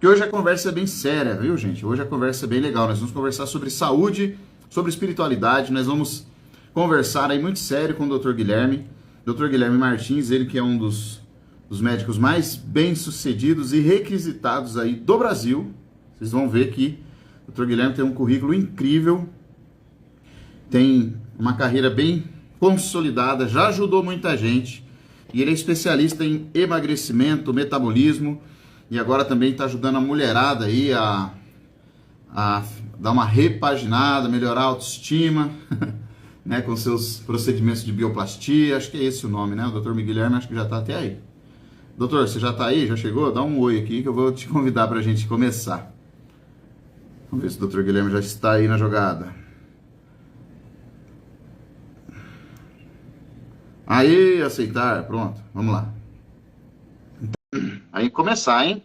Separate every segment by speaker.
Speaker 1: Que hoje a conversa é bem séria, viu, gente? Hoje a conversa é bem legal. Nós vamos conversar sobre saúde, sobre espiritualidade. Nós vamos conversar aí muito sério com o Dr. Guilherme. Dr. Guilherme Martins, ele que é um dos médicos mais bem-sucedidos e requisitados aí do Brasil. Vocês vão ver que o Dr. Guilherme tem um currículo incrível, tem uma carreira bem consolidada, já ajudou muita gente. E ele é especialista em emagrecimento, metabolismo. E agora também está ajudando a mulherada aí a dar uma repaginada, melhorar a autoestima, né, com seus procedimentos de bioplastia. Acho que é esse o nome, né? O Dr. Guilherme acho que já está até aí. Doutor, você já está aí? Já chegou? Dá um oi aqui que eu vou te convidar para a gente começar. Vamos ver se o Dr. Guilherme já está aí na jogada. Aí, aceitar. Pronto, vamos lá. Aí começar, hein?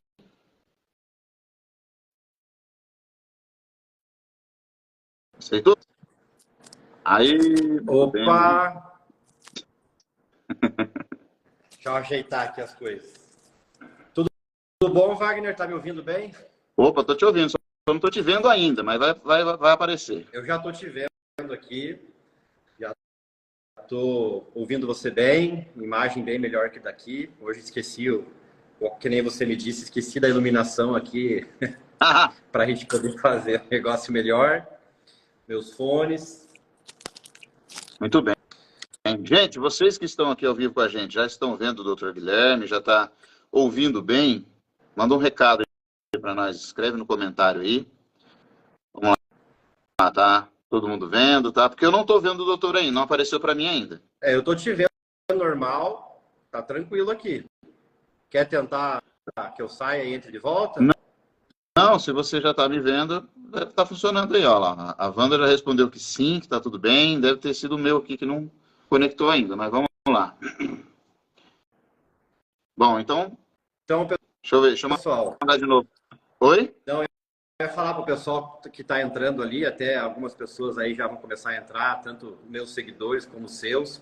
Speaker 1: Aceitou? Aí, muito bem.
Speaker 2: Opa! Deixa eu ajeitar aqui as coisas. Tudo bom, Wagner? Tá me ouvindo bem?
Speaker 1: Opa, tô te ouvindo, só não tô te vendo ainda, mas vai aparecer.
Speaker 2: Eu já tô te vendo aqui. Já tô ouvindo você bem, imagem bem melhor que daqui. Hoje esqueci, que nem você me disse, esqueci da iluminação aqui para a gente poder fazer um negócio melhor. Meus fones.
Speaker 1: Muito bem. Gente, vocês que estão aqui ao vivo com a gente, já estão vendo o Dr. Guilherme, já está ouvindo bem? Manda um recado aí para nós, escreve no comentário aí. Vamos lá, tá? Todo mundo vendo, tá? Porque eu não estou vendo o doutor ainda, não apareceu para mim ainda.
Speaker 2: Eu tô te vendo normal, tá tranquilo aqui. Quer tentar que eu saia e entre de volta?
Speaker 1: Não, se você já está me vendo, deve estar funcionando aí, ó lá. A Wanda já respondeu que sim, que está tudo bem. Deve ter sido o meu aqui que não conectou ainda, mas vamos lá. Bom, então deixa eu ver, deixa eu mandar de novo. Oi?
Speaker 2: Então, eu ia falar para o pessoal que está entrando ali, até algumas pessoas aí já vão começar a entrar, tanto meus seguidores como os seus,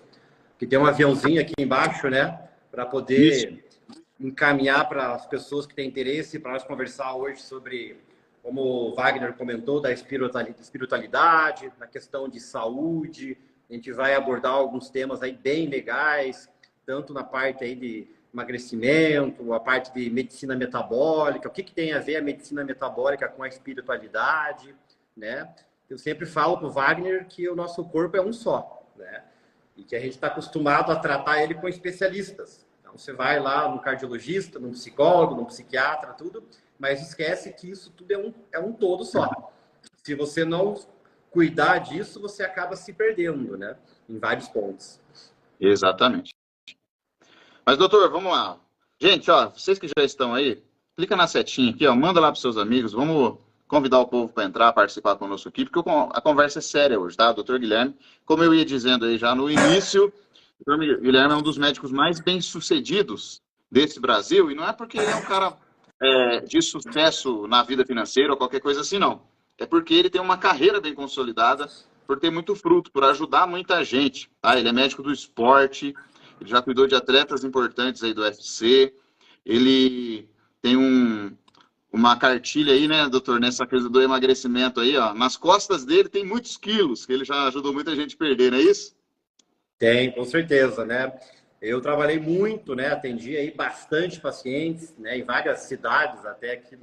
Speaker 2: que tem um aviãozinho aqui embaixo, né, para poder encaminhar para as pessoas que têm interesse, para nós conversar hoje sobre, como o Wagner comentou, da espiritualidade, na questão de saúde. A gente vai abordar alguns temas aí bem legais, tanto na parte aí de emagrecimento, a parte de medicina metabólica, o que tem a ver a medicina metabólica com a espiritualidade, né? Eu sempre falo para o Wagner que o nosso corpo é um só, né? E que a gente está acostumado a tratar ele com especialistas. Então, você vai lá no cardiologista, num psicólogo, num psiquiatra, tudo, mas esquece que isso tudo é um todo só. Se você não cuidar disso, você acaba se perdendo, né? Em vários pontos.
Speaker 1: Exatamente. Mas, doutor, vamos lá. Gente, ó, vocês que já estão aí, clica na setinha aqui, ó, manda lá para seus amigos, vamos convidar o povo para entrar, participar conosco aqui, porque a conversa é séria hoje, tá? Doutor Guilherme, como eu ia dizendo aí já no início, o doutor Guilherme é um dos médicos mais bem-sucedidos desse Brasil, e não é porque ele é um cara de sucesso na vida financeira ou qualquer coisa assim, não. É porque ele tem uma carreira bem consolidada, por ter muito fruto, por ajudar muita gente, tá? Ele é médico do esporte, ele já cuidou de atletas importantes aí do UFC. Ele tem uma cartilha aí, né, doutor, nessa coisa do emagrecimento aí, ó. Nas costas dele tem muitos quilos, que ele já ajudou muita gente a perder, não é isso?
Speaker 2: Tem, com certeza, né? Eu trabalhei muito, né? Atendi aí bastante pacientes, né? Em várias cidades até aqui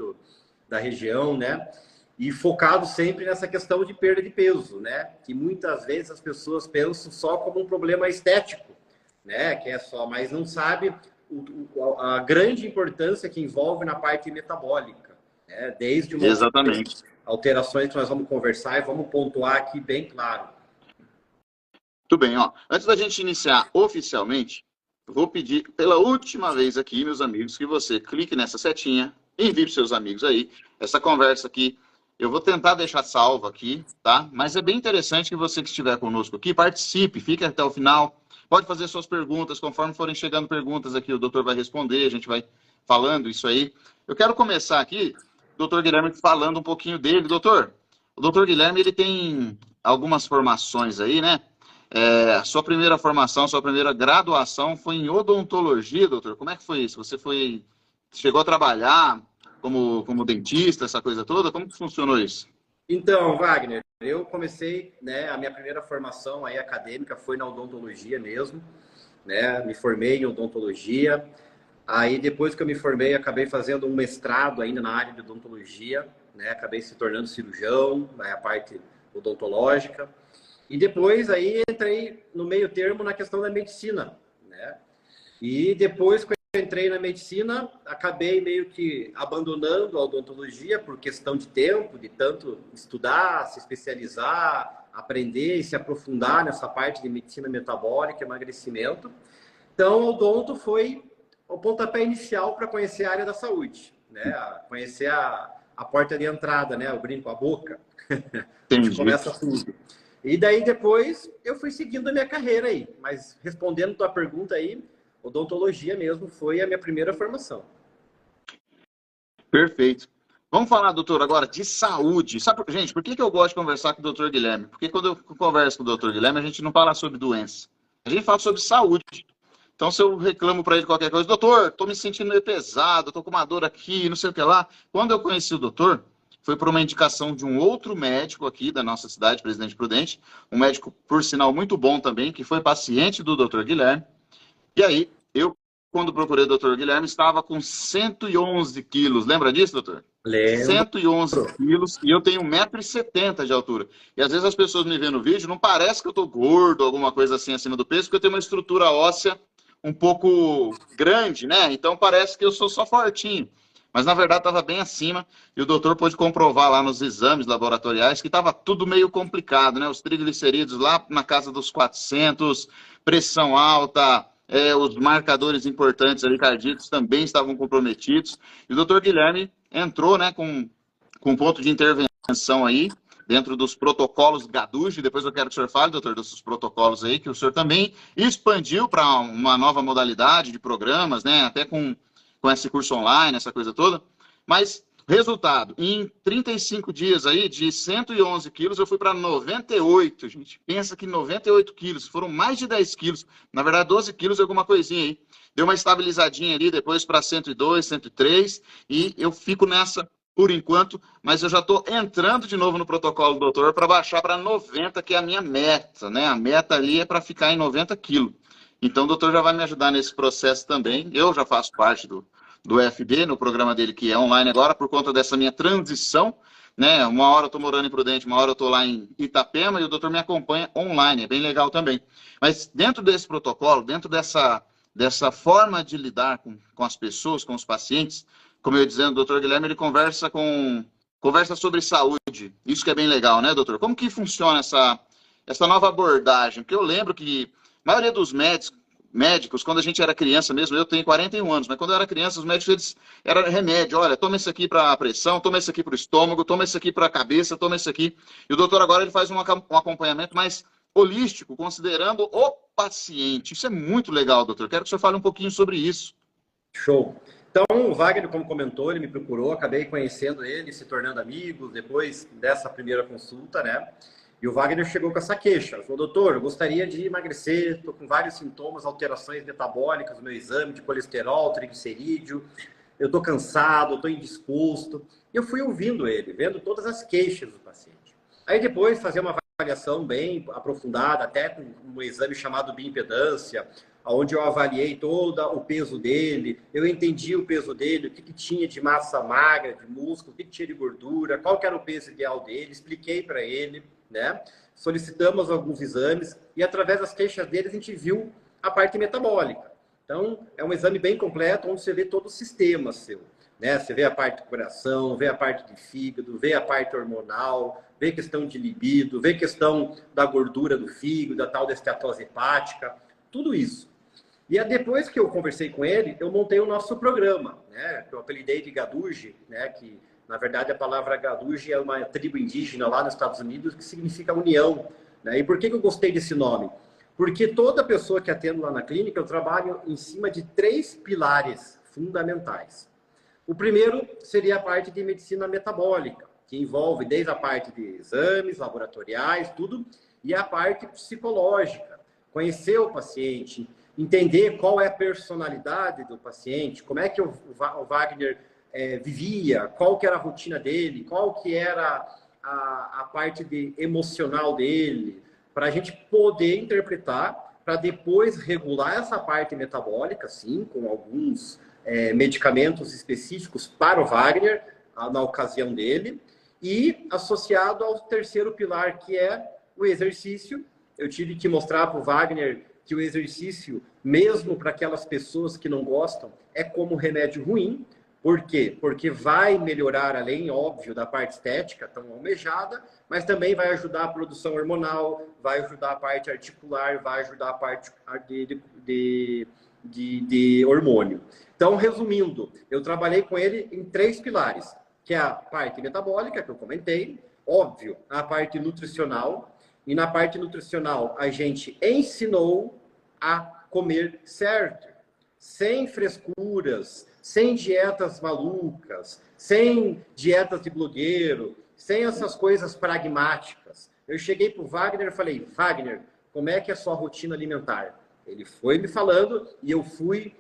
Speaker 2: da região, né? E focado sempre nessa questão de perda de peso, né? Que muitas vezes as pessoas pensam só como um problema estético, né? Que é só, mas não sabe a grande importância que envolve na parte metabólica, né? Desde uma
Speaker 1: Exatamente.
Speaker 2: alterações que nós vamos conversar e vamos pontuar aqui bem claro.
Speaker 1: Tudo bem, ó. Antes da gente iniciar oficialmente, vou pedir pela última vez aqui, meus amigos, que você clique nessa setinha, envie para seus amigos aí. Essa conversa aqui, eu vou tentar deixar salva aqui, tá? Mas é bem interessante que você que estiver conosco aqui, participe, fique até o final. Pode fazer suas perguntas, conforme forem chegando perguntas aqui, o doutor vai responder, a gente vai falando isso aí. Eu quero começar aqui, doutor Guilherme, falando um pouquinho dele. Doutor, o doutor Guilherme, ele tem algumas formações aí, né? A sua primeira formação, sua primeira graduação foi em odontologia, doutor? Como é que foi isso? Você chegou a trabalhar como dentista, essa coisa toda? Como que funcionou isso?
Speaker 2: Então, Wagner, eu comecei, né, a minha primeira formação aí acadêmica foi na odontologia mesmo, né? Me formei em odontologia. Aí depois que eu me formei, acabei fazendo um mestrado ainda na área de odontologia, né? Acabei se tornando cirurgião, né, a parte odontológica. E depois aí entrei no meio termo na questão da medicina, né? E depois que eu entrei na medicina, acabei meio que abandonando a odontologia por questão de tempo, de tanto estudar, se especializar, aprender e se aprofundar nessa parte de medicina metabólica, emagrecimento. Então, o odonto foi o pontapé inicial para conhecer a área da saúde, né? Conhecer a porta de entrada, né? O brinco, a boca, onde
Speaker 1: Entendi.
Speaker 2: começa tudo. E daí depois eu fui seguindo a minha carreira aí. Mas respondendo a tua pergunta aí, odontologia mesmo foi a minha primeira formação.
Speaker 1: Perfeito. Vamos falar, doutor, agora de saúde. Sabe, gente, por que que eu gosto de conversar com o doutor Guilherme? Porque quando eu converso com o doutor Guilherme, a gente não fala sobre doença. A gente fala sobre saúde. Então, se eu reclamo para ele qualquer coisa, doutor, tô me sentindo meio pesado, tô com uma dor aqui, não sei o que lá. Quando eu conheci o doutor, foi por uma indicação de um outro médico aqui da nossa cidade, Presidente Prudente, um médico, por sinal, muito bom também, que foi paciente do doutor Guilherme. E aí, eu, quando procurei o doutor Guilherme, estava com 111 quilos. Lembra disso, doutor?
Speaker 2: Lembro.
Speaker 1: 111 quilos e eu tenho 1,70 m de altura. E às vezes as pessoas me veem no vídeo, não parece que eu estou gordo, alguma coisa assim acima do peso, porque eu tenho uma estrutura óssea um pouco grande, né? Então parece que eu sou só fortinho. Mas na verdade estava bem acima e o doutor pôde comprovar lá nos exames laboratoriais que estava tudo meio complicado, né? Os triglicerídeos lá na casa dos 400, pressão alta, os marcadores importantes ali cardíacos também estavam comprometidos. E o doutor Guilherme entrou, né, com ponto de intervenção aí, dentro dos protocolos GADUGE. Depois eu quero que o senhor fale, doutor, desses protocolos aí, que o senhor também expandiu para uma nova modalidade de programas, né, até com esse curso online, essa coisa toda. Mas, resultado, em 35 dias aí, de 111 quilos, eu fui para 98, gente. Pensa que 98 quilos, foram mais de 10 quilos. Na verdade, 12 quilos e alguma coisinha aí. Deu uma estabilizadinha ali, depois para 102, 103, e eu fico nessa por enquanto, mas eu já estou entrando de novo no protocolo do doutor para baixar para 90, que é a minha meta, né? A meta ali é para ficar em 90 quilos. Então, o doutor já vai me ajudar nesse processo também. Eu já faço parte do FB, no programa dele, que é online agora, por conta dessa minha transição, né? Uma hora eu estou morando em Prudente, uma hora eu estou lá em Itapema, e o doutor me acompanha online, é bem legal também. Mas dentro desse protocolo, dentro dessa forma de lidar com as pessoas, com os pacientes, como eu ia dizendo, o doutor Guilherme, ele conversa sobre saúde. Isso que é bem legal, né, doutor? Como que funciona essa nova abordagem? Porque eu lembro que a maioria dos médicos, quando a gente era criança mesmo, eu tenho 41 anos, mas quando eu era criança, os médicos, eles era remédio. Olha, toma esse aqui para a pressão, toma esse aqui para o estômago, toma esse aqui para a cabeça, toma esse aqui. E o doutor agora ele faz um acompanhamento mais holístico, considerando o paciente. Isso é muito legal, doutor. Quero que o senhor fale um pouquinho sobre isso.
Speaker 2: Show. Então, o Wagner, como comentou, ele me procurou, acabei conhecendo ele, se tornando amigos depois dessa primeira consulta, né? E o Wagner chegou com essa queixa. Ele falou, doutor, eu gostaria de emagrecer, estou com vários sintomas, alterações metabólicas no meu exame de colesterol, triglicerídeo, eu estou cansado, estou indisposto. E eu fui ouvindo ele, vendo todas as queixas do paciente. Aí depois fazer uma avaliação bem aprofundada, até com um exame chamado bioimpedância, onde eu avaliei todo o peso dele, eu entendi o peso dele, o que tinha de massa magra, de músculo, o que tinha de gordura, qual que era o peso ideal dele, expliquei para ele, né? Solicitamos alguns exames e através das queixas dele a gente viu a parte metabólica. Então, é um exame bem completo, onde você vê todo o sistema seu, né? Você vê a parte do coração, vê a parte do fígado, vê a parte hormonal, vê questão de libido, vê questão da gordura do fígado, da tal da esteatose hepática, tudo isso. E depois que eu conversei com ele, eu montei o nosso programa, né? Que eu apelidei de GADUGE, né? Que, na verdade, a palavra GADUGE é uma tribo indígena lá nos Estados Unidos que significa união, né? E por que eu gostei desse nome? Porque toda pessoa que atendo lá na clínica, eu trabalho em cima de 3 pilares fundamentais. O primeiro seria a parte de medicina metabólica, que envolve desde a parte de exames laboratoriais, tudo, e a parte psicológica, conhecer o paciente, entender qual é a personalidade do paciente, como é que o Wagner vivia, qual que era a rotina dele, qual que era a parte emocional dele, para a gente poder interpretar, para depois regular essa parte metabólica, sim, com alguns medicamentos específicos para o Wagner, na ocasião dele, e associado ao terceiro pilar, que é o exercício. Eu tive que mostrar para o Wagner que o exercício, mesmo para aquelas pessoas que não gostam, é como remédio ruim. Por quê? Porque vai melhorar, além, óbvio, da parte estética tão almejada, mas também vai ajudar a produção hormonal, vai ajudar a parte articular, vai ajudar a parte de hormônio. Então, resumindo, eu trabalhei com ele em 3 pilares, que é a parte metabólica, que eu comentei, óbvio, a parte nutricional, e na parte nutricional a gente ensinou a comer certo, sem frescuras, sem dietas malucas, sem dietas de blogueiro, sem essas coisas pragmáticas. Eu cheguei para o Wagner e falei, Wagner, como é que é a sua rotina alimentar? Ele foi me falando e eu fui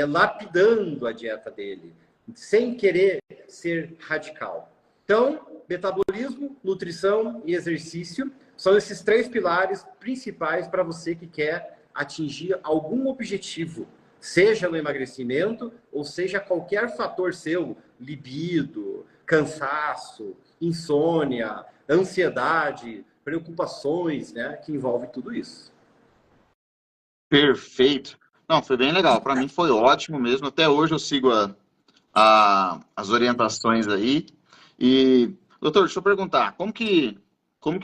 Speaker 2: lapidando a dieta dele, sem querer ser radical. Então, metabolismo, nutrição e exercício são esses 3 pilares principais para você que quer atingir algum objetivo, seja no emagrecimento ou seja qualquer fator seu, libido, cansaço, insônia, ansiedade, preocupações, né, que envolve tudo isso.
Speaker 1: Perfeito. Não, foi bem legal. Para mim foi ótimo mesmo. Até hoje eu sigo as orientações aí. E, doutor, deixa eu perguntar, como que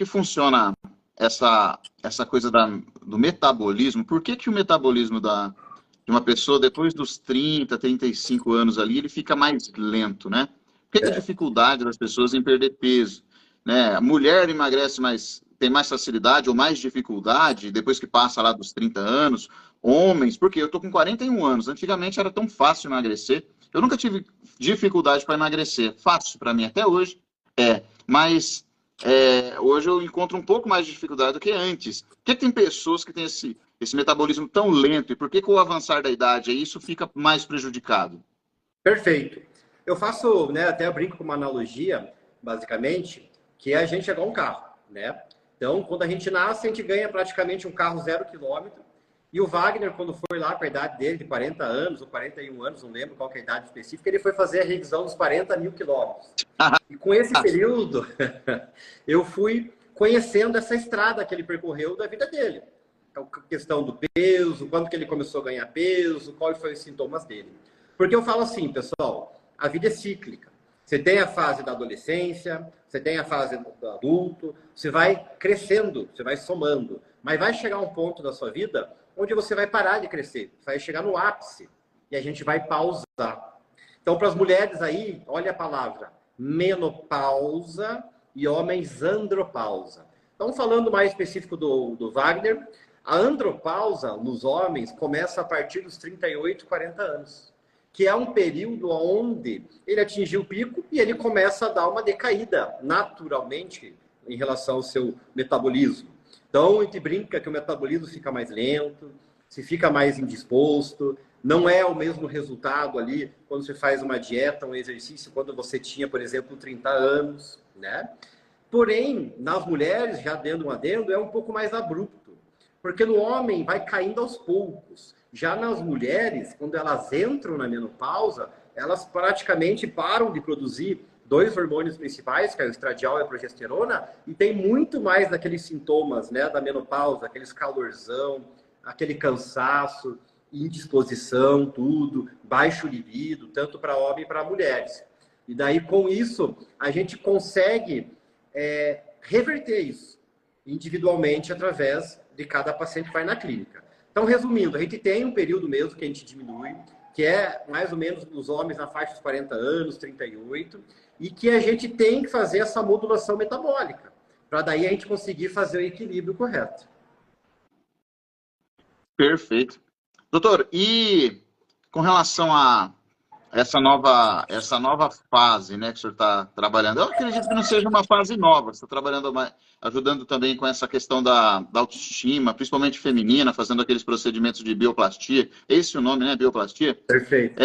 Speaker 1: funciona essa coisa do metabolismo? Por que o metabolismo de uma pessoa, depois dos 30, 35 anos ali, ele fica mais lento, né? Por que a dificuldade das pessoas em perder peso? Né? A mulher emagrece mais, tem mais facilidade ou mais dificuldade depois que passa lá dos 30 anos? Homens, porque eu tô com 41 anos, antigamente era tão fácil emagrecer. Eu nunca tive dificuldade para emagrecer. Fácil para mim até hoje, mas hoje eu encontro um pouco mais de dificuldade do que antes. Por que tem pessoas que têm esse metabolismo tão lento? E por que com o avançar da idade isso fica mais prejudicado?
Speaker 2: Perfeito. Eu faço, né, até brinco com uma analogia, basicamente, que a gente é igual um carro, né? Então, quando a gente nasce, a gente ganha praticamente um carro 0 quilômetro. E o Wagner, quando foi lá com a idade dele, de 40 anos ou 41 anos, não lembro qual que é a idade específica, ele foi fazer a revisão dos 40 mil quilômetros. E com esse período, eu fui conhecendo essa estrada que ele percorreu da vida dele. Então, questão do peso, quando que ele começou a ganhar peso, quais foram os sintomas dele. Porque eu falo assim, pessoal, a vida é cíclica. Você tem a fase da adolescência, você tem a fase do adulto, você vai crescendo, você vai somando. Mas vai chegar um ponto da sua vida onde você vai parar de crescer, vai chegar no ápice e a gente vai pausar. Então, para as mulheres aí, olha a palavra, menopausa e homens andropausa. Então, falando mais específico do Wagner, a andropausa nos homens começa a partir dos 38, 40 anos, que é um período onde ele atingiu o pico e ele começa a dar uma decaída naturalmente em relação ao seu metabolismo. Então, a gente brinca que o metabolismo fica mais lento, se fica mais indisposto, não é o mesmo resultado ali quando você faz uma dieta, um exercício, quando você tinha, por exemplo, 30 anos, né? Porém, nas mulheres, já dando um adendo, é um pouco mais abrupto, porque no homem vai caindo aos poucos. Já nas mulheres, quando elas entram na menopausa, elas praticamente param de produzir 2 hormônios principais, que é o estradiol e a progesterona, e tem muito mais daqueles sintomas, né, da menopausa, aqueles calorzão, aquele cansaço, indisposição, tudo, baixo libido, tanto para homem e para mulheres. E daí, com isso, a gente consegue reverter isso individualmente através de cada paciente que vai na clínica. Então, resumindo, a gente tem um período mesmo que a gente diminui, que é mais ou menos nos homens na faixa dos 40 anos, 38, e que a gente tem que fazer essa modulação metabólica, para daí a gente conseguir fazer o equilíbrio correto.
Speaker 1: Perfeito. Doutor, e com relação a essa nova fase, né, que o senhor está trabalhando, eu acredito que não seja uma fase nova, você está trabalhando, ajudando também com essa questão da autoestima, principalmente feminina, fazendo aqueles procedimentos de bioplastia, esse é o nome, né, bioplastia?
Speaker 2: Perfeito.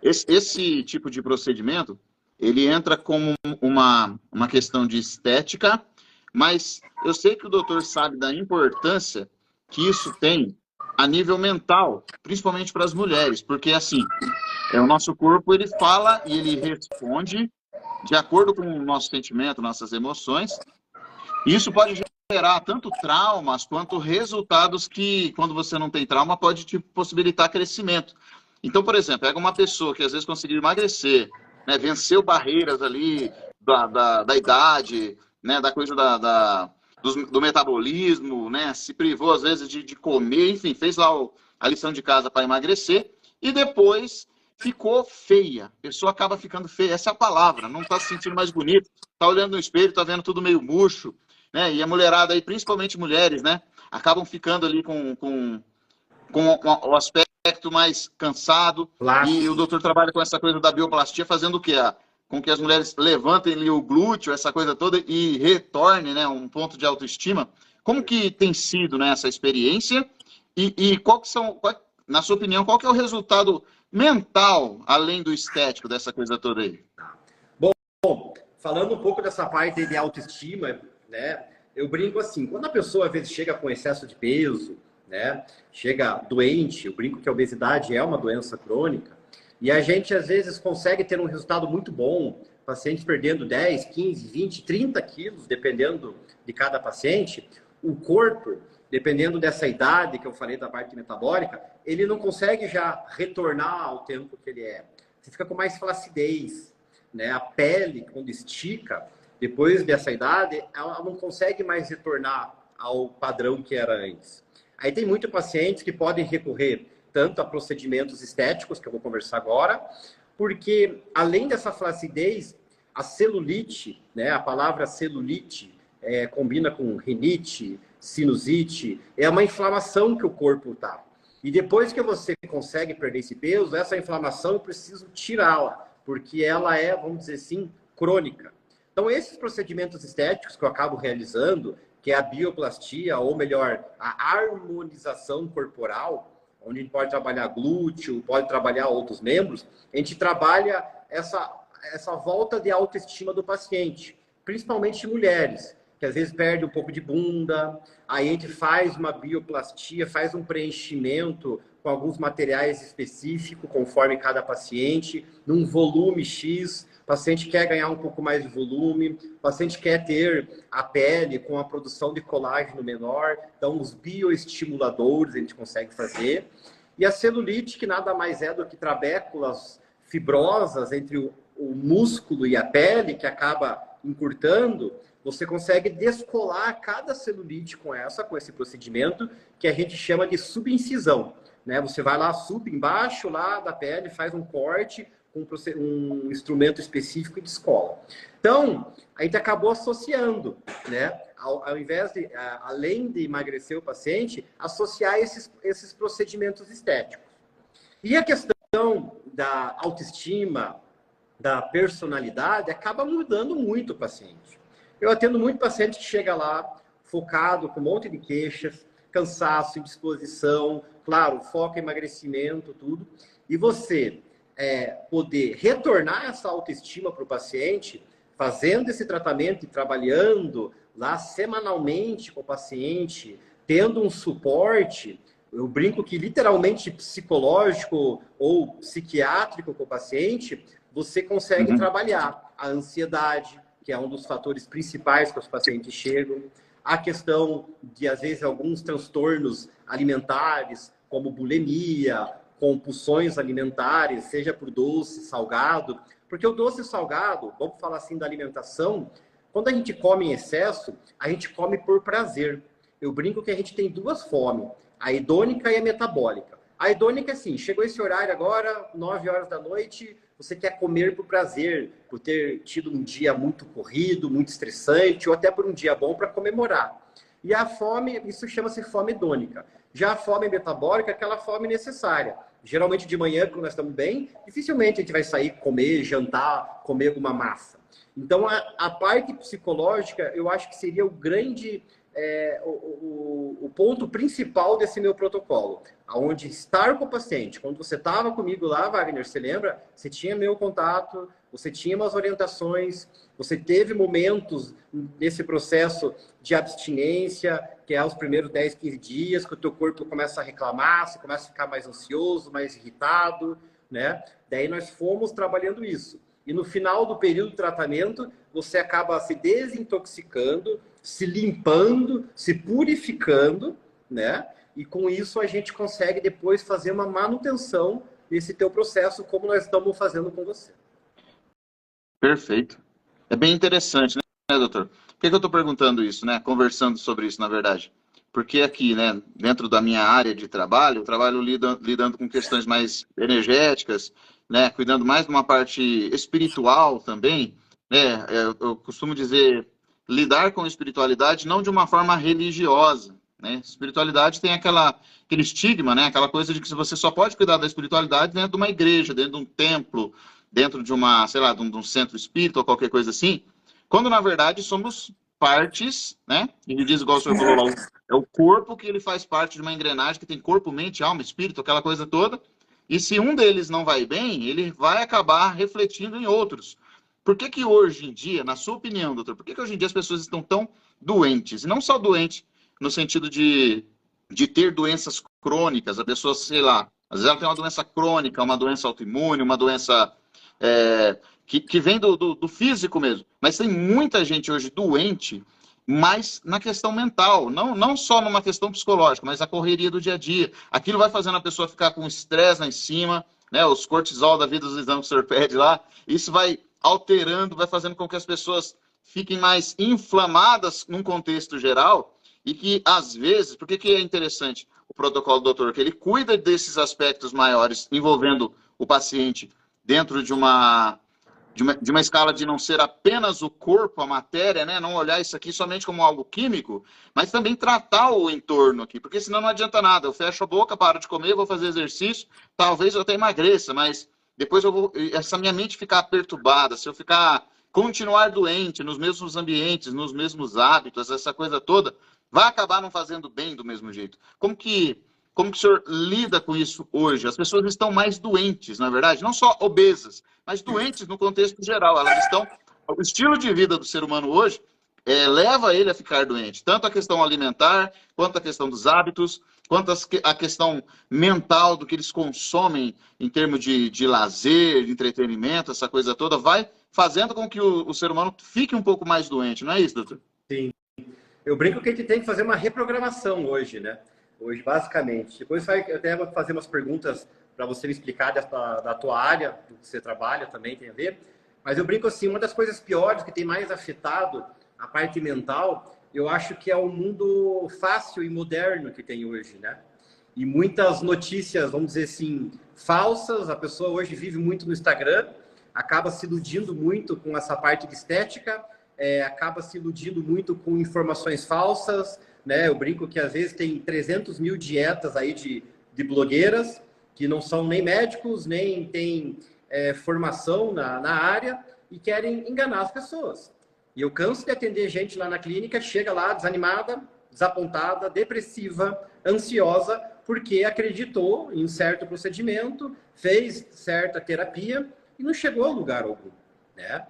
Speaker 1: Esse tipo de procedimento, ele entra como uma questão de estética, mas eu sei que o doutor sabe da importância que isso tem a nível mental, principalmente para as mulheres, porque assim, o nosso corpo ele fala e ele responde de acordo com o nosso sentimento, nossas emoções, e isso pode gerar tanto traumas quanto resultados que, quando você não tem trauma, pode te possibilitar crescimento. Então, por exemplo, pega uma pessoa que às vezes conseguiu emagrecer, né, venceu barreiras ali da idade, né, da coisa do metabolismo, né, se privou às vezes de comer, enfim, fez lá a lição de casa para emagrecer e depois ficou feia. A pessoa acaba ficando feia, essa é a palavra, não está se sentindo mais bonita, está olhando no espelho, está vendo tudo meio murcho, né, e a mulherada aí, principalmente mulheres, né, acabam ficando ali com o aspecto mais cansado, e o doutor trabalha com essa coisa da bioplastia, fazendo o quê? Com que as mulheres levantem ali o glúteo, essa coisa toda, e retorne, né, um ponto de autoestima. Como que tem sido, né, essa experiência? E na sua opinião, qual que é o resultado mental, além do estético, dessa coisa toda aí?
Speaker 2: Bom, falando um pouco dessa parte de autoestima, né, eu brinco assim, quando a pessoa às vezes chega com excesso de peso, né, chega doente, eu brinco que a obesidade é uma doença crônica, e a gente às vezes consegue ter um resultado muito bom, pacientes perdendo 10, 15, 20, 30 quilos, dependendo de cada paciente, o corpo, dependendo dessa idade que eu falei da parte metabólica, ele não consegue já retornar ao tempo que ele é. Você fica com mais flacidez, né? A pele, quando estica, depois dessa idade, ela não consegue mais retornar ao padrão que era antes. Aí tem muitos pacientes que podem recorrer tanto a procedimentos estéticos, que eu vou conversar agora, porque além dessa flacidez, a celulite, né, a palavra celulite, combina com rinite, sinusite, é uma inflamação que o corpo está. E depois que você consegue perder esse peso, essa inflamação eu preciso tirá-la, porque ela é, vamos dizer assim, crônica. Então, esses procedimentos estéticos que eu acabo realizando, que é a bioplastia, ou melhor, a harmonização corporal, onde a gente pode trabalhar glúteo, pode trabalhar outros membros, a gente trabalha essa volta de autoestima do paciente, principalmente mulheres, que às vezes perde um pouco de bunda, aí a gente faz uma bioplastia, faz um preenchimento com alguns materiais específicos, conforme cada paciente, num volume X. O paciente quer ganhar um pouco mais de volume, o paciente quer ter a pele com a produção de colágeno menor, então os bioestimuladores a gente consegue fazer. E a celulite, que nada mais é do que trabéculas fibrosas entre o músculo e a pele, que acaba encurtando, você consegue descolar cada celulite com esse procedimento, que a gente chama de subincisão. Né? Você vai lá, embaixo lá da pele, faz um corte com um instrumento específico e descola. Então, a gente acabou associando, né? Ao invés de, além de emagrecer o paciente, associar esses procedimentos estéticos. E a questão da autoestima, da personalidade, acaba mudando muito o paciente. Eu atendo muito paciente que chega lá focado, com um monte de queixas, cansaço, indisposição, claro, foco em emagrecimento, tudo. E você poder retornar essa autoestima para o paciente, fazendo esse tratamento e trabalhando lá semanalmente com o paciente, tendo um suporte, eu brinco que literalmente psicológico ou psiquiátrico com o paciente, você consegue trabalhar a ansiedade, que é um dos fatores principais que os pacientes chegam, a questão de, às vezes, alguns transtornos alimentares, como bulimia, compulsões alimentares, seja por doce, salgado, porque o doce e o salgado, vamos falar assim da alimentação, quando a gente come em excesso, a gente come por prazer. Eu brinco que a gente tem duas fomes, a hedônica e a metabólica. A hedônica é assim, chegou esse horário agora, 9 horas da noite, você quer comer por prazer, por ter tido um dia muito corrido, muito estressante, ou até por um dia bom para comemorar. E a fome, isso chama-se fome hedônica. Já a fome metabólica é aquela fome necessária. Geralmente de manhã, quando nós estamos bem, dificilmente a gente vai sair, comer, jantar, comer alguma massa. Então, a parte psicológica, eu acho que seria o grande o ponto principal desse meu protocolo, aonde estar com o paciente. Quando você estava comigo lá, Wagner, você lembra? Você tinha meu contato, você tinha umas orientações, você teve momentos nesse processo de abstinência, que é os primeiros 10, 15 dias, que o teu corpo começa a reclamar, você começa a ficar mais ansioso, mais irritado, né? Daí nós fomos trabalhando isso. E no final do período de tratamento, você acaba se desintoxicando, se limpando, se purificando, né? E com isso a gente consegue depois fazer uma manutenção desse teu processo, como nós estamos fazendo com você.
Speaker 1: Perfeito. É bem interessante, né, doutor? Por que eu estou perguntando isso, né? Conversando sobre isso, na verdade. Porque aqui, né, dentro da minha área de trabalho, eu trabalho lidando com questões mais energéticas, né, cuidando mais de uma parte espiritual também, né? Eu costumo dizer, lidar com espiritualidade não de uma forma religiosa, né? Espiritualidade tem aquele estigma, né? Aquela coisa de que você só pode cuidar da espiritualidade dentro de uma igreja, dentro de um templo, dentro de uma, sei lá, de um centro espírita ou qualquer coisa assim, quando na verdade somos partes, né? Ele diz, igual o senhor falou lá, é o corpo que ele faz parte de uma engrenagem que tem corpo, mente, alma, espírito, aquela coisa toda. E se um deles não vai bem, ele vai acabar refletindo em outros. Por que que hoje em dia, na sua opinião, doutor, por que que hoje em dia as pessoas estão tão doentes? E não só doentes no sentido de ter doenças crônicas, a pessoa, sei lá, às vezes ela tem uma doença crônica, uma doença autoimune, uma doença que vem do físico mesmo. Mas tem muita gente hoje doente, mas na questão mental, não só numa questão psicológica, mas a correria do dia a dia. Aquilo vai fazendo a pessoa ficar com estresse lá em cima, né, os cortisol da vida, os exames que o senhor pede lá, isso vai alterando, vai fazendo com que as pessoas fiquem mais inflamadas num contexto geral e que, às vezes, por que é interessante o protocolo do doutor? Que ele cuida desses aspectos maiores envolvendo o paciente dentro de uma escala de não ser apenas o corpo, a matéria, né? Não olhar isso aqui somente como algo químico, mas também tratar o entorno aqui, porque senão não adianta nada. Eu fecho a boca, paro de comer, vou fazer exercício, talvez eu até emagreça, mas depois essa minha mente ficar perturbada, se eu continuar doente nos mesmos ambientes, nos mesmos hábitos, essa coisa toda, vai acabar não fazendo bem do mesmo jeito. Como que o senhor lida com isso hoje? As pessoas estão mais doentes, na verdade, não só obesas, mas doentes no contexto geral. Elas estão. O estilo de vida do ser humano hoje leva ele a ficar doente. Tanto a questão alimentar, quanto a questão dos hábitos, quanto a questão mental do que eles consomem em termos de lazer, de entretenimento, essa coisa toda, vai fazendo com que o ser humano fique um pouco mais doente, não é isso, doutor?
Speaker 2: Sim. Eu brinco que a gente tem que fazer uma reprogramação hoje, né? Hoje, basicamente. Depois eu até vou fazer umas perguntas para você me explicar da tua área, do que você trabalha também, tem a ver. Mas eu brinco assim, uma das coisas piores que tem mais afetado a parte mental, eu acho que é o mundo fácil e moderno que tem hoje, né? E muitas notícias, vamos dizer assim, falsas. A pessoa hoje vive muito no Instagram, acaba se iludindo muito com essa parte de estética, acaba se iludindo muito com informações falsas, né? Eu brinco que às vezes tem 300 mil dietas aí de blogueiras que não são nem médicos, nem têm formação na área e querem enganar as pessoas. E eu canso de atender gente lá na clínica, chega lá desanimada, desapontada, depressiva, ansiosa, porque acreditou em certo procedimento, fez certa terapia e não chegou a lugar algum, né?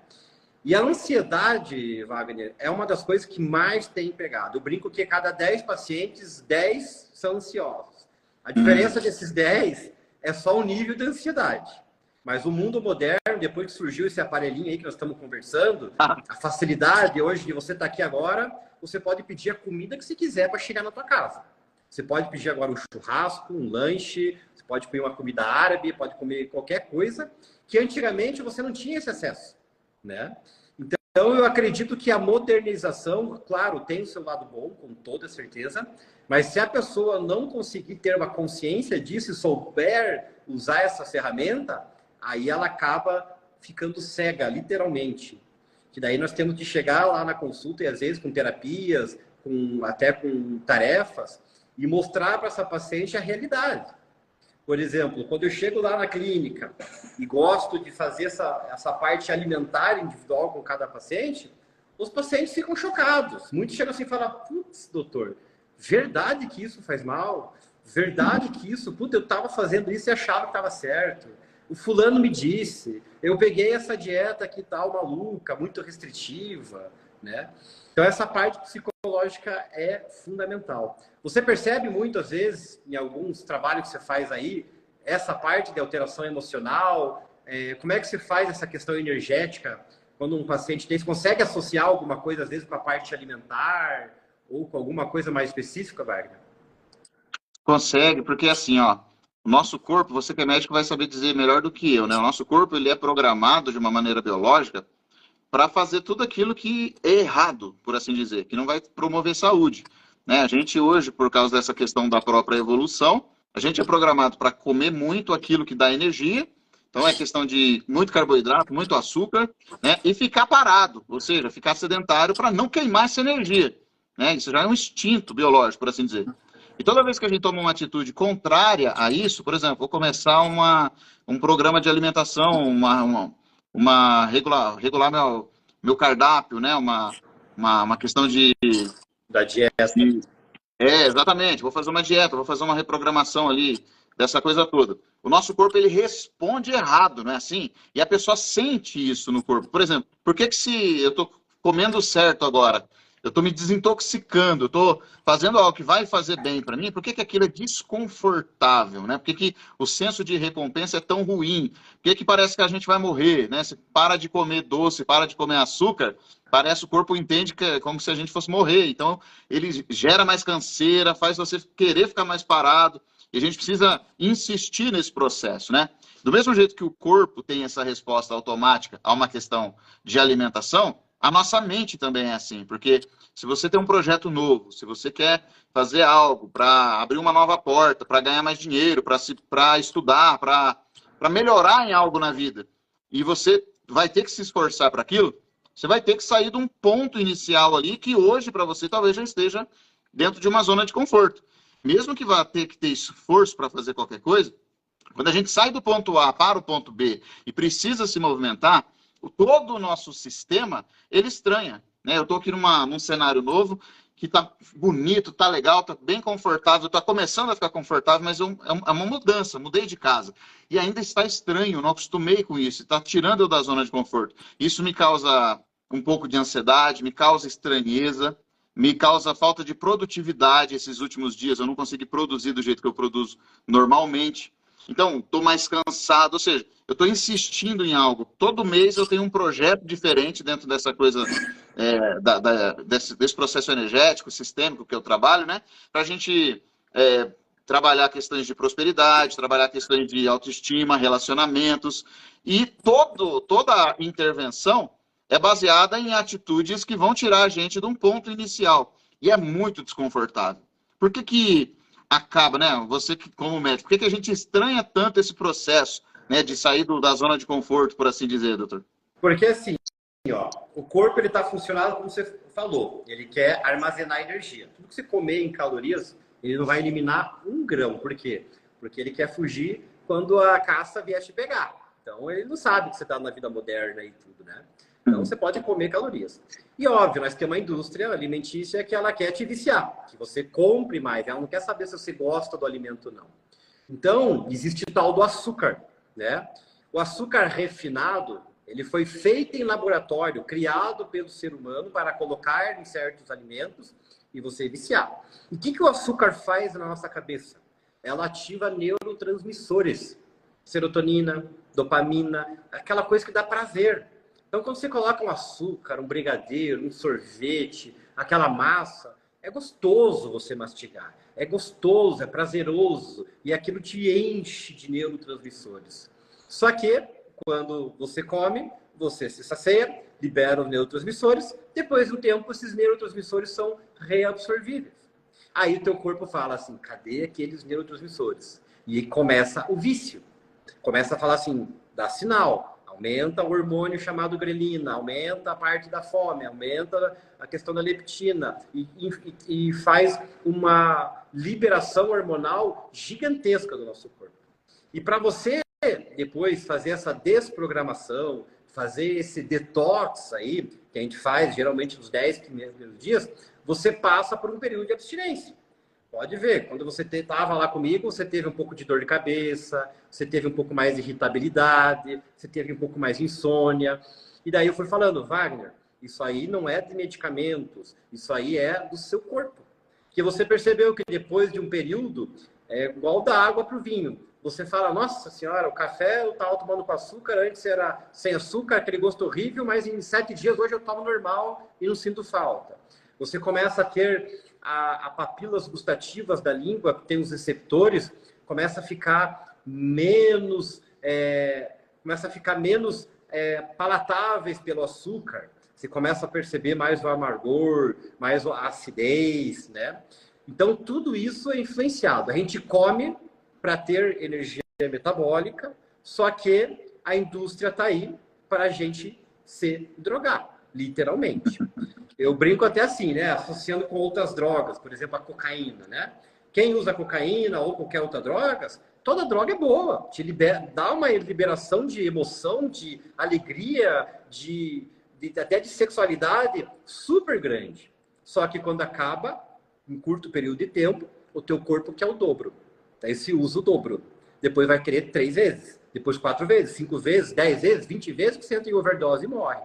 Speaker 2: E a ansiedade, Wagner, é uma das coisas que mais tem pegado. Eu brinco que a cada 10 pacientes, 10 são ansiosos. A diferença desses 10 é só o nível de ansiedade. Mas o mundo moderno, depois que surgiu esse aparelhinho aí que nós estamos conversando, a facilidade hoje de você estar aqui agora, você pode pedir a comida que você quiser para chegar na tua casa. Você pode pedir agora um churrasco, um lanche, você pode comer uma comida árabe, pode comer qualquer coisa, que antigamente você não tinha esse acesso, né? Então, eu acredito que a modernização, claro, tem o seu lado bom, com toda certeza, mas se a pessoa não conseguir ter uma consciência disso e souber usar essa ferramenta, aí ela acaba ficando cega, literalmente. Que daí nós temos que chegar lá na consulta, e às vezes com terapias, até com tarefas, e mostrar para essa paciente a realidade. Por exemplo, quando eu chego lá na clínica e gosto de fazer essa parte alimentar individual com cada paciente, os pacientes ficam chocados. Muitos chegam assim e falam, putz, doutor, verdade que isso faz mal? Verdade que isso, putz, eu estava fazendo isso e achava que estava certo. O fulano me disse, eu peguei essa dieta aqui tal, maluca, muito restritiva, né? Então, essa parte psicológica é fundamental. Você percebe muitas vezes, em alguns trabalhos que você faz aí, essa parte de alteração emocional, como é que você faz essa questão energética quando um paciente tem? Você consegue associar alguma coisa, às vezes, com a parte alimentar ou com alguma coisa mais específica, Wagner?
Speaker 1: Consegue, porque assim, ó, o nosso corpo, você que é médico vai saber dizer melhor do que eu, né? O nosso corpo, ele é programado de uma maneira biológica para fazer tudo aquilo que é errado, por assim dizer, que não vai promover saúde, né? A gente hoje, por causa dessa questão da própria evolução, a gente é programado para comer muito aquilo que dá energia, então é questão de muito carboidrato, muito açúcar, né? E ficar parado, ou seja, ficar sedentário para não queimar essa energia, né? Isso já é um instinto biológico, por assim dizer. E toda vez que a gente toma uma atitude contrária a isso, por exemplo, vou começar um programa de alimentação, regular meu cardápio, né? Uma questão
Speaker 2: Da dieta.
Speaker 1: Exatamente. Vou fazer uma dieta, vou fazer uma reprogramação ali, dessa coisa toda. O nosso corpo, ele responde errado, não é assim? E a pessoa sente isso no corpo. Por exemplo, por que se eu estou comendo certo agora? Eu estou me desintoxicando, eu estou fazendo algo que vai fazer bem para mim, por que aquilo é desconfortável, né? Por que o senso de recompensa é tão ruim? Por que parece que a gente vai morrer, né? Se para de comer doce, para de comer açúcar, parece o corpo entende que é como se a gente fosse morrer. Então, ele gera mais canseira, faz você querer ficar mais parado, e a gente precisa insistir nesse processo, né? Do mesmo jeito que o corpo tem essa resposta automática a uma questão de alimentação, a nossa mente também é assim, porque se você tem um projeto novo, se você quer fazer algo para abrir uma nova porta, para ganhar mais dinheiro, para estudar, para melhorar em algo na vida, e você vai ter que se esforçar para aquilo, você vai ter que sair de um ponto inicial ali que hoje para você talvez já esteja dentro de uma zona de conforto. Mesmo que vá ter que ter esforço para fazer qualquer coisa, quando a gente sai do ponto A para o ponto B e precisa se movimentar, todo o nosso sistema, ele estranha, né? Eu estou aqui num cenário novo, que está bonito, está legal, está bem confortável, está começando a ficar confortável, mas é uma mudança, mudei de casa. E ainda está estranho, não acostumei com isso, está tirando eu da zona de conforto. Isso me causa um pouco de ansiedade, me causa estranheza, me causa falta de produtividade esses últimos dias, eu não consegui produzir do jeito que eu produzo normalmente. Então, estou mais cansado, ou seja, eu estou insistindo em algo. Todo mês eu tenho um projeto diferente dentro dessa coisa, desse processo energético, sistêmico que eu trabalho, né? Para a gente trabalhar questões de prosperidade, trabalhar questões de autoestima, relacionamentos. E toda intervenção é baseada em atitudes que vão tirar a gente de um ponto inicial. E é muito desconfortável. Por que acaba, né? Você como médico, por que a gente estranha tanto esse processo, né, de sair da zona de conforto, por assim dizer, doutor?
Speaker 2: Porque assim, ó, o corpo ele está funcionando como você falou, ele quer armazenar energia. Tudo que você comer em calorias, ele não vai eliminar um grão. Por quê? Porque ele quer fugir quando a caça vier te pegar. Então ele não sabe que você está na vida moderna e tudo, né? Então você pode comer calorias. E óbvio, nós temos uma indústria alimentícia que ela quer te viciar, que você compre mais, ela não quer saber se você gosta do alimento ou não. Então, existe o tal do açúcar, né? O açúcar refinado, ele foi feito em laboratório, criado pelo ser humano para colocar em certos alimentos e você viciar. E o que o açúcar faz na nossa cabeça? Ela ativa neurotransmissores, serotonina, dopamina, aquela coisa que dá prazer. Então, quando você coloca um açúcar, um brigadeiro, um sorvete, aquela massa, é gostoso você mastigar. É gostoso, é prazeroso. E aquilo te enche de neurotransmissores. Só que, quando você come, você se sacia, libera os neurotransmissores. Depois de um tempo, esses neurotransmissores são reabsorvíveis. Aí o teu corpo fala assim, cadê aqueles neurotransmissores? E começa o vício. Começa a falar assim, dá sinal. Aumenta o hormônio chamado grelina, aumenta a parte da fome, aumenta a questão da leptina e faz uma liberação hormonal gigantesca do nosso corpo. E para você depois fazer essa desprogramação, fazer esse detox aí, que a gente faz geralmente nos 10 primeiros dias, você passa por um período de abstinência. Pode ver, quando você estava lá comigo, você teve um pouco de dor de cabeça, você teve um pouco mais de irritabilidade, você teve um pouco mais de insônia. E daí eu fui falando, Wagner, isso aí não é de medicamentos, isso aí é do seu corpo. Que você percebeu que depois de um período, é igual da água para o vinho. Você fala, nossa senhora, o café eu estava tomando com açúcar, antes era sem açúcar, aquele gosto horrível, mas em 7 dias hoje eu tomo normal e não sinto falta. Você começa a ter a papilas gustativas da língua, que tem os receptores, começa a ficar menos, palatáveis pelo açúcar. Você começa a perceber mais o amargor, mais a acidez, né? Então, tudo isso é influenciado. A gente come para ter energia metabólica, só que a indústria está aí para a gente se drogar, literalmente. Eu brinco até assim, né? Associando com outras drogas, por exemplo, a cocaína, né? Quem usa cocaína ou qualquer outra droga, toda droga é boa, te dá uma liberação de emoção, de alegria, até de sexualidade super grande. Só que quando acaba, em curto período de tempo, o teu corpo quer o dobro. Daí se usa o dobro. Depois vai querer 3 vezes, depois 4 vezes, 5 vezes, 10 vezes, 20 vezes, que você entra em overdose e morre.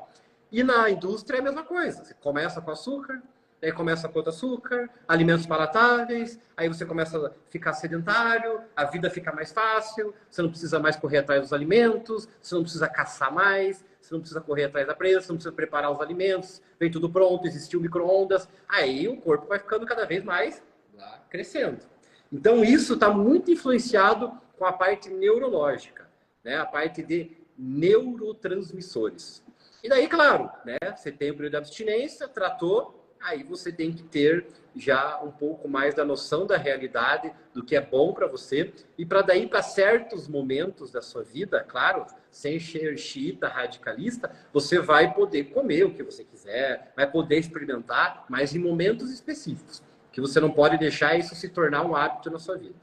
Speaker 2: E na indústria é a mesma coisa. Você começa com açúcar, aí começa com outro açúcar, alimentos palatáveis, aí você começa a ficar sedentário, a vida fica mais fácil, você não precisa mais correr atrás dos alimentos, você não precisa caçar mais, você não precisa correr atrás da presa, você não precisa preparar os alimentos, vem tudo pronto, existiu micro-ondas, aí o corpo vai ficando cada vez mais lá, crescendo. Então isso está muito influenciado com a parte neurológica, né? A parte de neurotransmissores. E daí, claro, né? Você tem o período de abstinência, tratou, aí você tem que ter já um pouco mais da noção da realidade, do que é bom para você, e para daí, para certos momentos da sua vida, claro, sem ser xiita, radicalista, você vai poder comer o que você quiser, vai poder experimentar, mas em momentos específicos, que você não pode deixar isso se tornar um hábito na sua vida.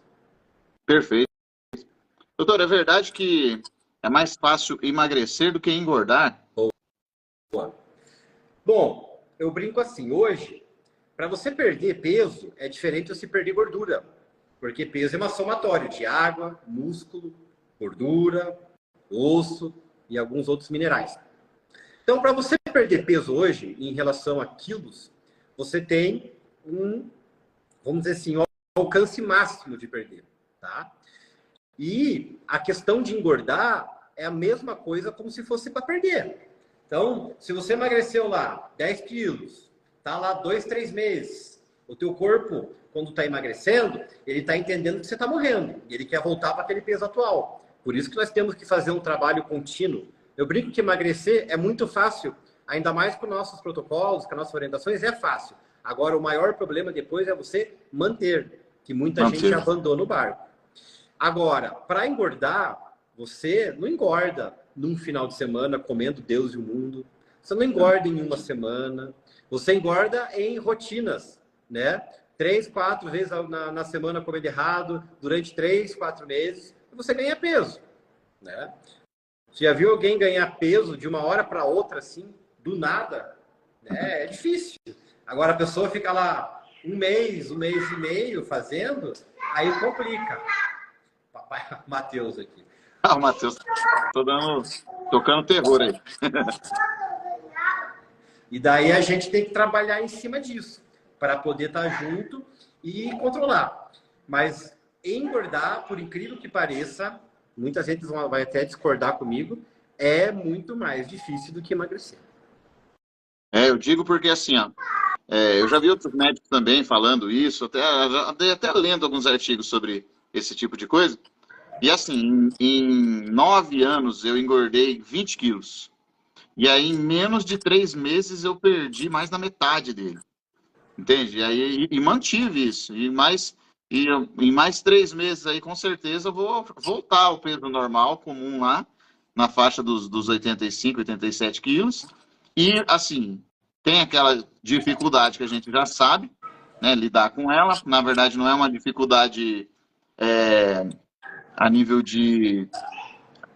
Speaker 1: Perfeito. Doutor, é verdade que é mais fácil emagrecer do que engordar?
Speaker 2: Bom, eu brinco assim, hoje, para você perder peso, é diferente de você perder gordura. Porque peso é uma somatória de água, músculo, gordura, osso e alguns outros minerais. Então, para você perder peso hoje, em relação a quilos, você tem vamos dizer assim, um alcance máximo de perder, tá? E a questão de engordar é a mesma coisa como se fosse para perder. Então, se você emagreceu lá 10 quilos, tá lá 2, 3 meses, o teu corpo, quando está emagrecendo, ele está entendendo que você está morrendo. E ele quer voltar para aquele peso atual. Por isso que nós temos que fazer um trabalho contínuo. Eu brinco que emagrecer é muito fácil, ainda mais com nossos protocolos, com nossas orientações, é fácil. Agora, o maior problema depois é você manter, que muita gente abandona o barco. Agora, para engordar, você não engorda num final de semana comendo Deus e o mundo. Você não engorda em uma semana. Você engorda em rotinas, né? 3, 4 vezes na semana comendo errado, durante 3, 4 meses, e você ganha peso, né? Você já viu alguém ganhar peso de uma hora para outra, assim, do nada? É difícil. Agora a pessoa fica lá um mês e meio fazendo, aí complica. Papai Matheus aqui.
Speaker 1: Ah, o Matheus, tocando terror aí.
Speaker 2: E daí a gente tem que trabalhar em cima disso, para poder estar junto e controlar. Mas engordar, por incrível que pareça, muita gente vai até discordar comigo, é muito mais difícil do que emagrecer.
Speaker 1: Eu digo porque assim, ó, eu já vi outros médicos também falando isso, até lendo alguns artigos sobre esse tipo de coisa. E assim, em 9 anos eu engordei 20 quilos. E aí, em menos de 3 meses, eu perdi mais da metade dele. Entende? E mantive isso. E em mais 3 meses aí, com certeza, eu vou voltar ao peso normal, comum lá, na faixa dos 85, 87 quilos. E, assim, tem aquela dificuldade que a gente já sabe, né, lidar com ela. Na verdade, não é uma dificuldade a nível de...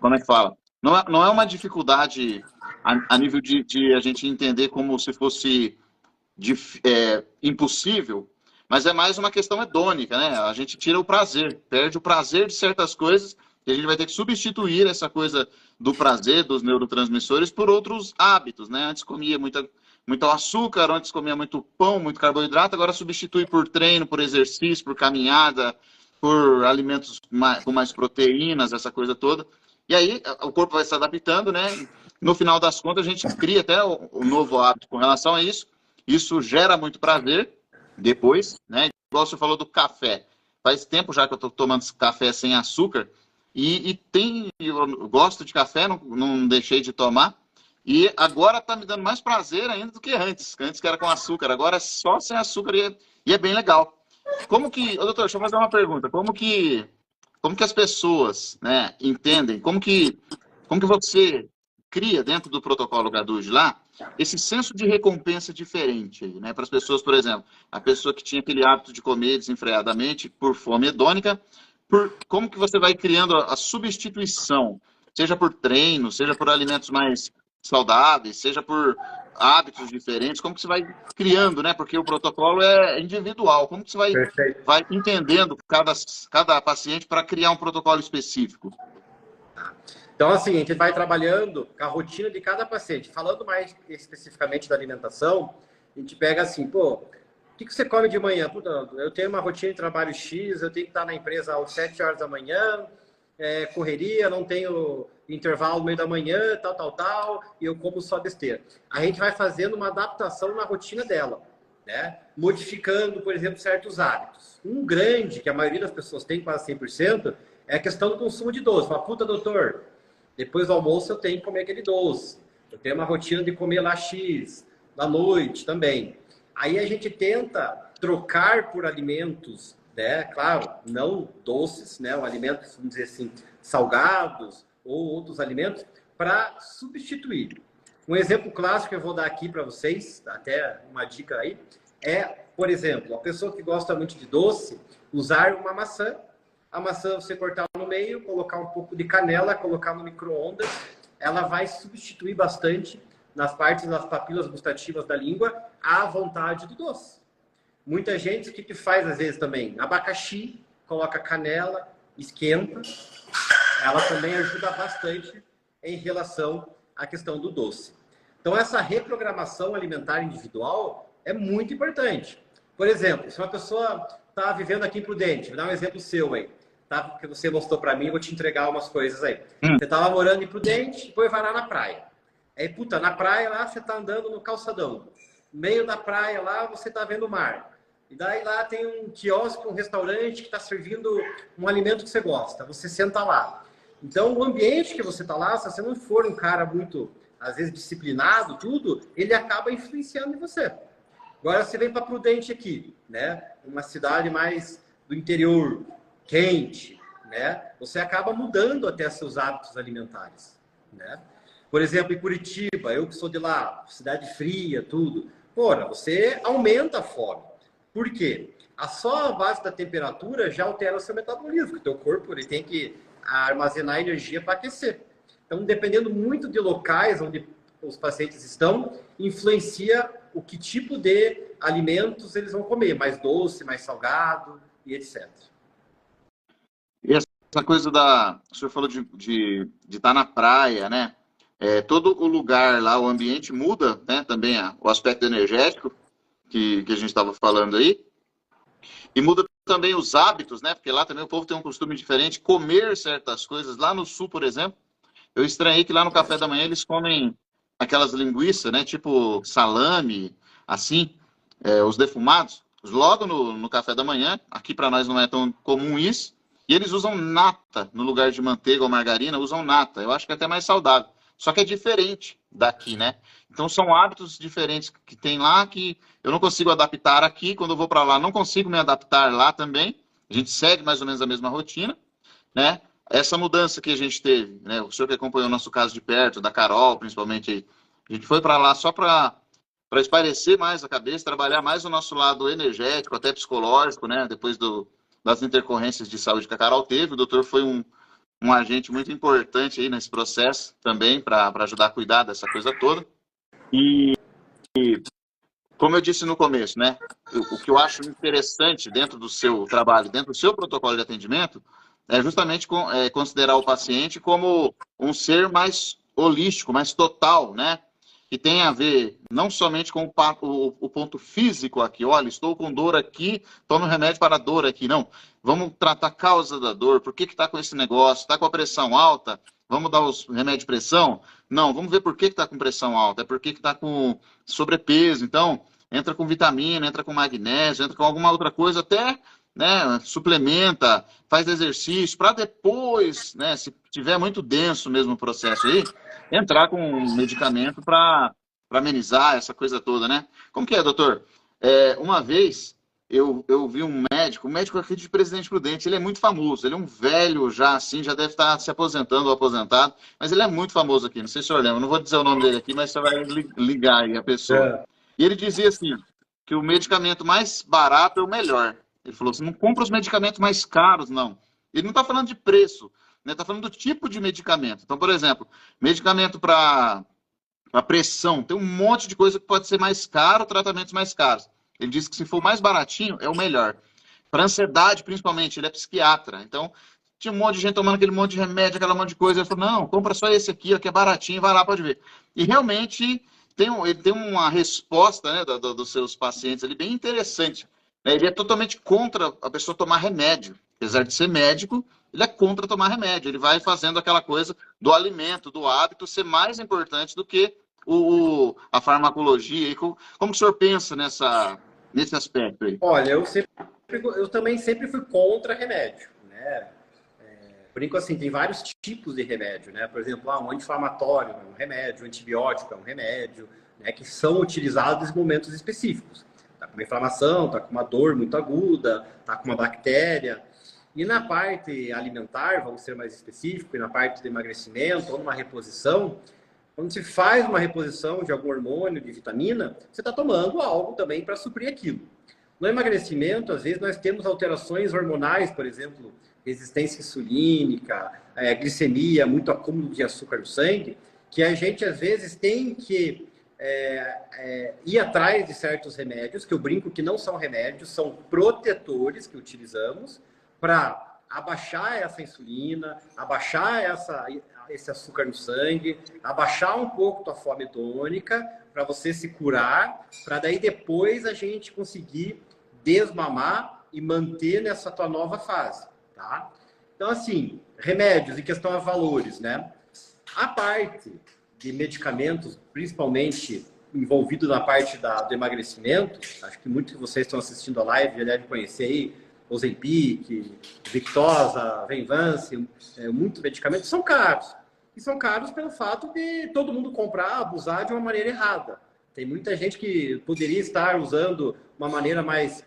Speaker 1: Como é que fala? Não é uma dificuldade a nível de a gente entender como se fosse impossível, mas é mais uma questão hedônica, né? A gente tira o prazer, perde o prazer de certas coisas e a gente vai ter que substituir essa coisa do prazer dos neurotransmissores por outros hábitos, né? Antes comia muito açúcar, antes comia muito pão, muito carboidrato, agora substitui por treino, por exercício, por caminhada, por alimentos com mais proteínas, essa coisa toda. E aí o corpo vai se adaptando, né? No final das contas, a gente cria até o novo hábito com relação a isso. Isso gera muito prazer depois, né? Igual você falou do café. Faz tempo já que eu estou tomando café sem açúcar eu gosto de café, não deixei de tomar. E agora está me dando mais prazer ainda do que antes. Antes que era com açúcar, agora é só sem açúcar e é bem legal. Como que, doutor, deixa eu fazer uma pergunta. Como que as pessoas, né, entendem? Como que você cria dentro do protocolo Gadude lá esse senso de recompensa diferente, né? Para as pessoas, por exemplo, a pessoa que tinha aquele hábito de comer desenfreadamente por fome hedônica, como que você vai criando a substituição, seja por treino, seja por alimentos mais saudáveis, seja por hábitos diferentes, como que você vai criando, né? Porque o protocolo é individual, como que você
Speaker 2: Perfeito.
Speaker 1: vai entendendo cada paciente para criar um protocolo específico?
Speaker 2: Então, assim, a gente vai trabalhando com a rotina de cada paciente. Falando mais especificamente da alimentação, a gente pega assim, pô, o que você come de manhã? Puta, eu tenho uma rotina de trabalho X, eu tenho que estar na empresa às 7 horas da manhã, correria, não tenho intervalo no meio da manhã, tal, e eu como só besteira. A gente vai fazendo uma adaptação na rotina dela, né? Modificando, por exemplo, certos hábitos. Um grande, que a maioria das pessoas tem, quase 100%, é a questão do consumo de doce. Fala, puta, doutor, depois do almoço eu tenho que comer aquele doce. Eu tenho uma rotina de comer lá X, na noite também. Aí a gente tenta trocar por alimentos, né? Claro, não doces, né? Alimentos, vamos dizer assim, salgados ou outros alimentos, para substituir. Um exemplo clássico que eu vou dar aqui para vocês, até uma dica aí, é, por exemplo, a pessoa que gosta muito de doce, usar uma maçã. A maçã você cortar no meio, colocar um pouco de canela, colocar no micro-ondas, ela vai substituir bastante nas partes das papilas gustativas da língua a vontade do doce. Muita gente, o que faz às vezes também? Abacaxi, coloca canela, esquenta. Ela também ajuda bastante em relação à questão do doce. Então, essa reprogramação alimentar individual é muito importante. Por exemplo, se uma pessoa está vivendo aqui em Prudente, vou dar um exemplo seu aí, tá? Que você mostrou para mim, eu vou te entregar umas coisas aí. Você estava morando em Prudente, depois vai lá na praia. Aí, puta, na praia lá você está andando no calçadão. No meio da praia lá você está vendo o mar. E daí lá tem um quiosque, um restaurante que está servindo um alimento que você gosta. Você senta lá. Então, o ambiente que você está lá, se você não for um cara muito, às vezes, disciplinado, tudo, ele acaba influenciando em você. Agora, você vem para Prudente aqui, né? Uma cidade mais do interior, quente, né? Você acaba mudando até seus hábitos alimentares, né? Por exemplo, em Curitiba, eu que sou de lá, cidade fria, tudo. Porra, você aumenta a fome. Por quê? Só a base da temperatura já altera o seu metabolismo, porque o teu corpo ele tem que armazenar energia para aquecer. Então, dependendo muito de locais onde os pacientes estão, influencia o que tipo de alimentos eles vão comer, mais doce, mais salgado e etc.
Speaker 1: E essa coisa o senhor falou de estar na praia, né? Todo o lugar lá, o ambiente muda, né? Também o aspecto energético que a gente estava falando aí. E muda também os hábitos, né? Porque lá também o povo tem um costume diferente, comer certas coisas. Lá no sul, por exemplo, eu estranhei que lá no café da manhã eles comem aquelas linguiças, né? Tipo salame, assim, os defumados. Logo no café da manhã, aqui para nós não é tão comum isso. E eles usam nata no lugar de manteiga ou margarina, usam nata. Eu acho que é até mais saudável. Só que é diferente daqui, né? Então são hábitos diferentes que tem lá que eu não consigo adaptar aqui. Quando eu vou para lá, não consigo me adaptar lá também. A gente segue mais ou menos a mesma rotina, né? Essa mudança que a gente teve, né? O senhor que acompanhou o nosso caso de perto, da Carol, principalmente, a gente foi para lá só para espairecer mais a cabeça, trabalhar mais o nosso lado energético, até psicológico, né? Depois das intercorrências de saúde que a Carol teve, o doutor foi um um agente muito importante aí nesse processo também, para ajudar a cuidar dessa coisa toda. E, como eu disse no começo, né, o que eu acho interessante dentro do seu trabalho, dentro do seu protocolo de atendimento, é justamente considerar o paciente como um ser mais holístico, mais total, né? Que tem a ver não somente com o ponto físico aqui, olha, estou com dor aqui, tome um remédio para a dor aqui. Não, vamos tratar a causa da dor, por que está com esse negócio? Está com a pressão alta? Vamos dar os remédios de pressão? Não, vamos ver por que está com pressão alta, é porque está com sobrepeso. Então, entra com vitamina, entra com magnésio, entra com alguma outra coisa, até, né, suplementa, faz exercício, para depois, né, se tiver muito denso mesmo o processo aí, entrar com um medicamento para amenizar essa coisa toda, né? Como que é, doutor? Uma vez eu vi um médico aqui de Presidente Prudente, ele é muito famoso, ele é um velho já, assim, já deve estar se aposentando ou aposentado, mas ele é muito famoso aqui, não sei se o senhor lembra, não vou dizer o nome dele aqui, mas você vai ligar aí a pessoa. E ele dizia assim, que o medicamento mais barato é o melhor. Ele falou assim, não compra os medicamentos mais caros, não. Ele não está falando de preço, né? Está falando do tipo de medicamento. Então, por exemplo, medicamento para pressão, tem um monte de coisa que pode ser mais caro, tratamentos mais caros. Ele disse que se for mais baratinho, é o melhor. Para ansiedade, principalmente, ele é psiquiatra. Então, tinha um monte de gente tomando aquele monte de remédio, aquela monte de coisa. Ele falou, não, compra só esse aqui, ó, que é baratinho, vai lá, pode ver. E realmente ele tem uma resposta, né, dos seus pacientes ali bem interessante. Né? Ele é totalmente contra a pessoa tomar remédio. Apesar de ser médico, ele é contra tomar remédio. Ele vai fazendo aquela coisa do alimento, do hábito, ser mais importante do que a farmacologia. Como o senhor pensa nesse aspecto aí?
Speaker 2: Olha, eu também sempre fui contra remédio, né? Por enquanto, assim, tem vários tipos de remédio, né? Por exemplo, um anti-inflamatório é um remédio, um antibiótico é um remédio, né? Que são utilizados em momentos específicos. Tá com uma inflamação, tá com uma dor muito aguda, tá com uma bactéria. E na parte alimentar, vamos ser mais específicos, e na parte de emagrecimento ou numa reposição, quando se faz uma reposição de algum hormônio, de vitamina, você está tomando algo também para suprir aquilo. No emagrecimento, às vezes, nós temos alterações hormonais, por exemplo, resistência insulínica, glicemia, muito acúmulo de açúcar no sangue, que a gente, às vezes, tem que ir atrás de certos remédios, que eu brinco que não são remédios, são protetores que utilizamos para abaixar essa insulina, abaixar esse açúcar no sangue, abaixar um pouco tua fome tônica, para você se curar, para daí depois a gente conseguir desmamar e manter nessa tua nova fase, tá? Então, assim, remédios em questão a valores, né? A parte de medicamentos, principalmente envolvido na parte do emagrecimento, acho que muitos de vocês estão assistindo a live já devem conhecer aí, Ozempic, Victoza, Venvance, muitos medicamentos são caros. E são caros pelo fato de todo mundo comprar, abusar de uma maneira errada. Tem muita gente que poderia estar usando uma maneira mais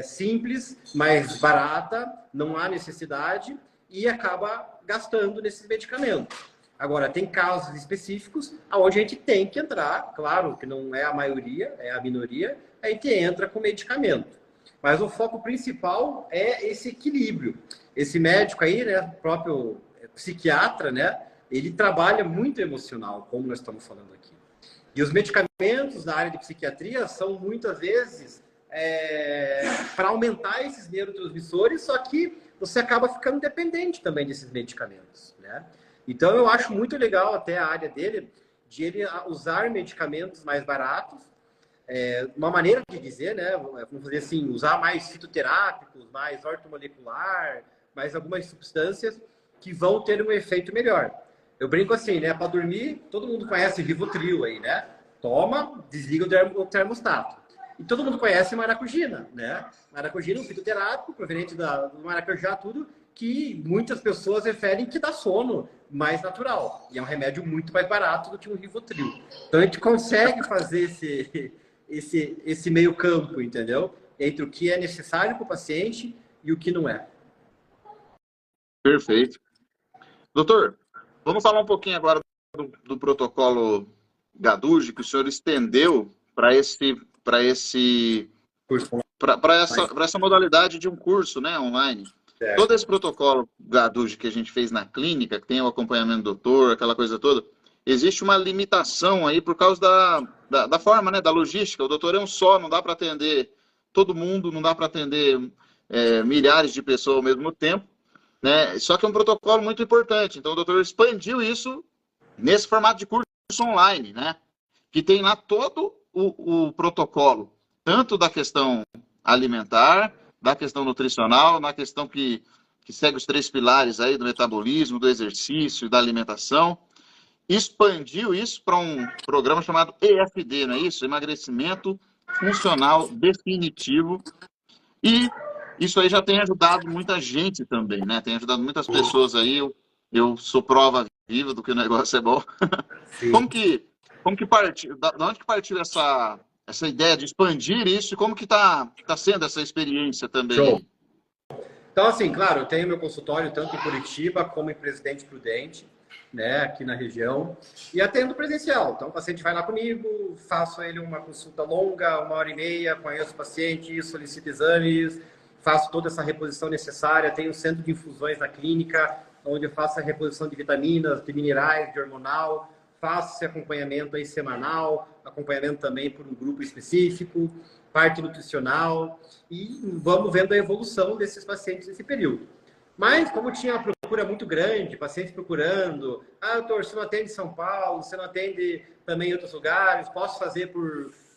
Speaker 2: simples, mais barata, não há necessidade e acaba gastando nesses medicamentos. Agora, tem casos específicos onde a gente tem que entrar, claro que não é a maioria, é a minoria, a gente entra com medicamento. Mas o foco principal é esse equilíbrio. Esse médico aí, né, o próprio psiquiatra, né, ele trabalha muito emocional, como nós estamos falando aqui. E os medicamentos da área de psiquiatria são muitas vezes para aumentar esses neurotransmissores, só que você acaba ficando dependente também desses medicamentos, né? Então eu acho muito legal até a área dele, de ele usar medicamentos mais baratos, uma maneira de dizer, né? Vamos dizer assim, usar mais fitoterápicos, mais ortomolecular, mais algumas substâncias que vão ter um efeito melhor. Eu brinco assim, né? Para dormir, todo mundo conhece Rivotril aí, né? Toma, desliga o termostato. E todo mundo conhece maracujina, né? Maracujina, um fitoterápico, proveniente do maracujá, tudo, que muitas pessoas referem que dá sono mais natural. E é um remédio muito mais barato do que um Rivotril. Então a gente consegue fazer esse meio campo, entendeu? Entre o que é necessário para o paciente e o que não é.
Speaker 1: Perfeito. Doutor, vamos falar um pouquinho agora do protocolo Gadugi, que o senhor estendeu para essa modalidade de um curso, né, online.
Speaker 2: Certo.
Speaker 1: Todo esse protocolo que a gente fez na clínica, que tem o acompanhamento do doutor, aquela coisa toda, existe uma limitação aí por causa da forma, né, da logística. O doutor é um só, não dá para atender todo mundo, não dá para atender milhares de pessoas ao mesmo tempo, né? Só que é um protocolo muito importante. Então o doutor expandiu isso nesse formato de curso online, né? Que tem lá todo o protocolo, tanto da questão alimentar, da questão nutricional, na questão que segue os 3 pilares aí do metabolismo, do exercício, da alimentação. Expandiu isso para um programa chamado EFD, não é isso? Emagrecimento Funcional Definitivo. E isso aí já tem ajudado muita gente também, né? Tem ajudado muitas pessoas aí. Eu sou prova viva do que o negócio é bom.
Speaker 2: Sim.
Speaker 1: Como que partiu? Da onde que partiu essa ideia de expandir isso? E como que tá sendo essa experiência também?
Speaker 2: Show. Então, assim, claro, eu tenho meu consultório tanto em Curitiba como em Presidente Prudente, né, aqui na região, e atendo presencial. Então, o paciente vai lá comigo, faço a ele uma consulta longa, 1h30, conheço o paciente, solicito exames, faço toda essa reposição necessária, tenho um centro de infusões na clínica, onde eu faço a reposição de vitaminas, de minerais, de hormonal, faço esse acompanhamento aí semanal, acompanhamento também por um grupo específico, parte nutricional, e vamos vendo a evolução desses pacientes nesse período. Mas, como tinha uma procura muito grande, pacientes procurando, doutor, você não atende em São Paulo, você não atende também em outros lugares, posso fazer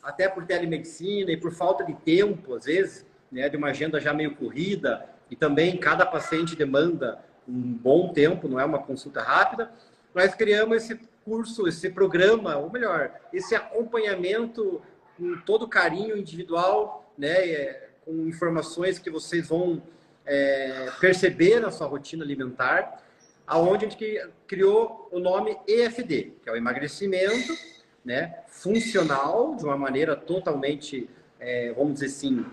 Speaker 2: até por telemedicina e por falta de tempo, às vezes, né, de uma agenda já meio corrida, e também cada paciente demanda um bom tempo, não é uma consulta rápida, nós criamos esse curso, esse programa, ou melhor, esse acompanhamento com todo carinho individual, né, com informações que vocês vão perceber na sua rotina alimentar, aonde a gente criou o nome EFD, que é o emagrecimento, né, funcional, de uma maneira totalmente, vamos dizer assim,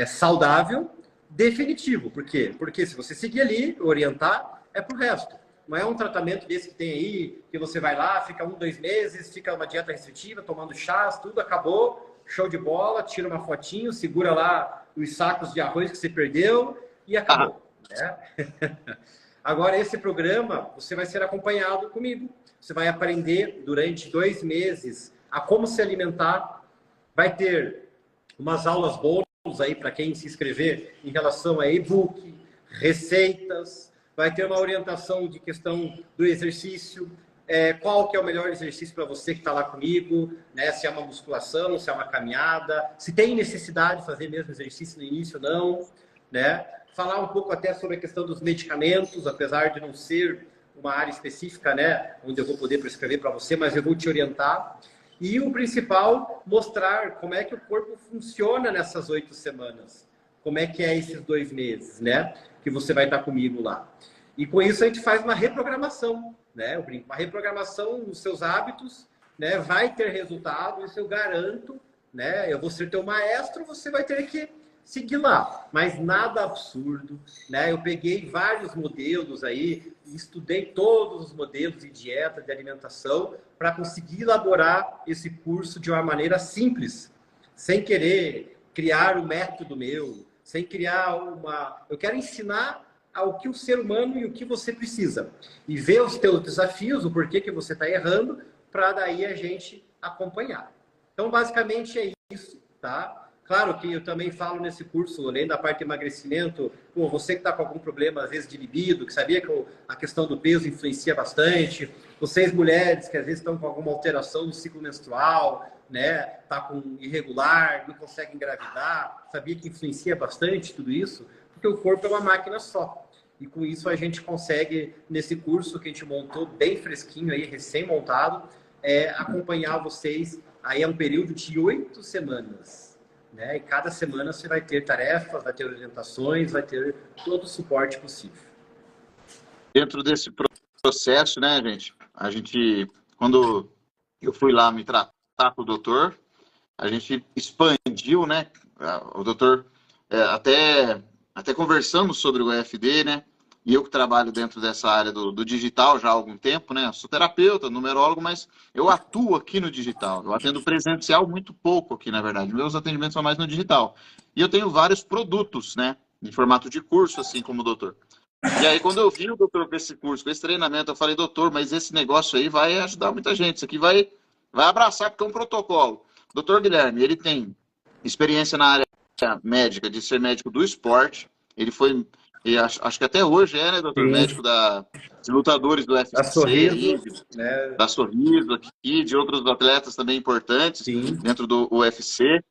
Speaker 2: saudável, definitivo. Por quê? Porque se você seguir ali, orientar, é pro resto. Não é um tratamento desse que tem aí, que você vai lá, fica 1, 2 meses, fica uma dieta restritiva, tomando chás, tudo acabou, show de bola, tira uma fotinho, segura lá os sacos de arroz que você perdeu e acabou. Né? Agora, esse programa, você vai ser acompanhado comigo. Você vai aprender durante 2 meses a como se alimentar. Vai ter umas aulas bônus aí para quem se inscrever em relação a e-book, receitas. Vai ter uma orientação de questão do exercício. Qual que é o melhor exercício para você que está lá comigo, né? Se é uma musculação, se é uma caminhada, se tem necessidade de fazer mesmo exercício no início ou não, né? Falar um pouco até sobre a questão dos medicamentos, apesar de não ser uma área específica, né, onde eu vou poder prescrever para você, mas eu vou te orientar. E o principal, mostrar como é que o corpo funciona nessas 8 semanas. Como é que é esses 2 meses, né, que você vai estar comigo lá. E com isso a gente faz uma reprogramação, né, eu brinco, uma reprogramação nos seus hábitos, né, vai ter resultado, isso eu garanto, né, eu vou ser teu maestro, você vai ter que seguir lá, mas nada absurdo, né? Eu peguei vários modelos aí, estudei todos os modelos de dieta, de alimentação, para conseguir elaborar esse curso de uma maneira simples, sem querer criar um método meu, sem criar uma... Eu quero ensinar ao que o ser humano e o que você precisa. E ver os teus desafios, o porquê que você está errando, para daí a gente acompanhar. Então, basicamente é isso, tá? Claro que eu também falo nesse curso, além da parte de emagrecimento, você que está com algum problema, às vezes, de libido, que sabia que a questão do peso influencia bastante, vocês mulheres que às vezes estão com alguma alteração no ciclo menstrual, né, tá com irregular, não consegue engravidar, sabia que influencia bastante tudo isso? Porque o corpo é uma máquina só. E com isso a gente consegue, nesse curso que a gente montou, bem fresquinho aí, recém-montado, acompanhar vocês, aí é um período de 8 semanas. Né? E cada semana você vai ter tarefas, vai ter orientações, vai ter todo o suporte possível.
Speaker 1: Dentro desse processo, né, gente? A gente, quando eu fui lá me tratar com o doutor, a gente expandiu, né? O doutor, até conversamos sobre o EFD, né? E eu que trabalho dentro dessa área do digital já há algum tempo, né? Eu sou terapeuta, numerólogo, mas eu atuo aqui no digital. Eu atendo presencial muito pouco aqui, na verdade. Meus atendimentos são mais no digital. E eu tenho vários produtos, né? em formato de curso, assim como o doutor. E aí, quando eu vi o doutor com esse curso, com esse treinamento, eu falei, doutor, mas esse negócio aí vai ajudar muita gente, isso aqui vai abraçar, porque é um protocolo. Doutor Guilherme, ele tem experiência na área médica, de ser médico do esporte, ele foi, e acho que até hoje é, né, doutor,
Speaker 2: Sim.
Speaker 1: médico de lutadores do
Speaker 2: A
Speaker 1: UFC,
Speaker 2: Sorriso,
Speaker 1: aí,
Speaker 2: né?
Speaker 1: da Sorriso aqui, de outros atletas também importantes
Speaker 2: Sim.
Speaker 1: dentro do UFC.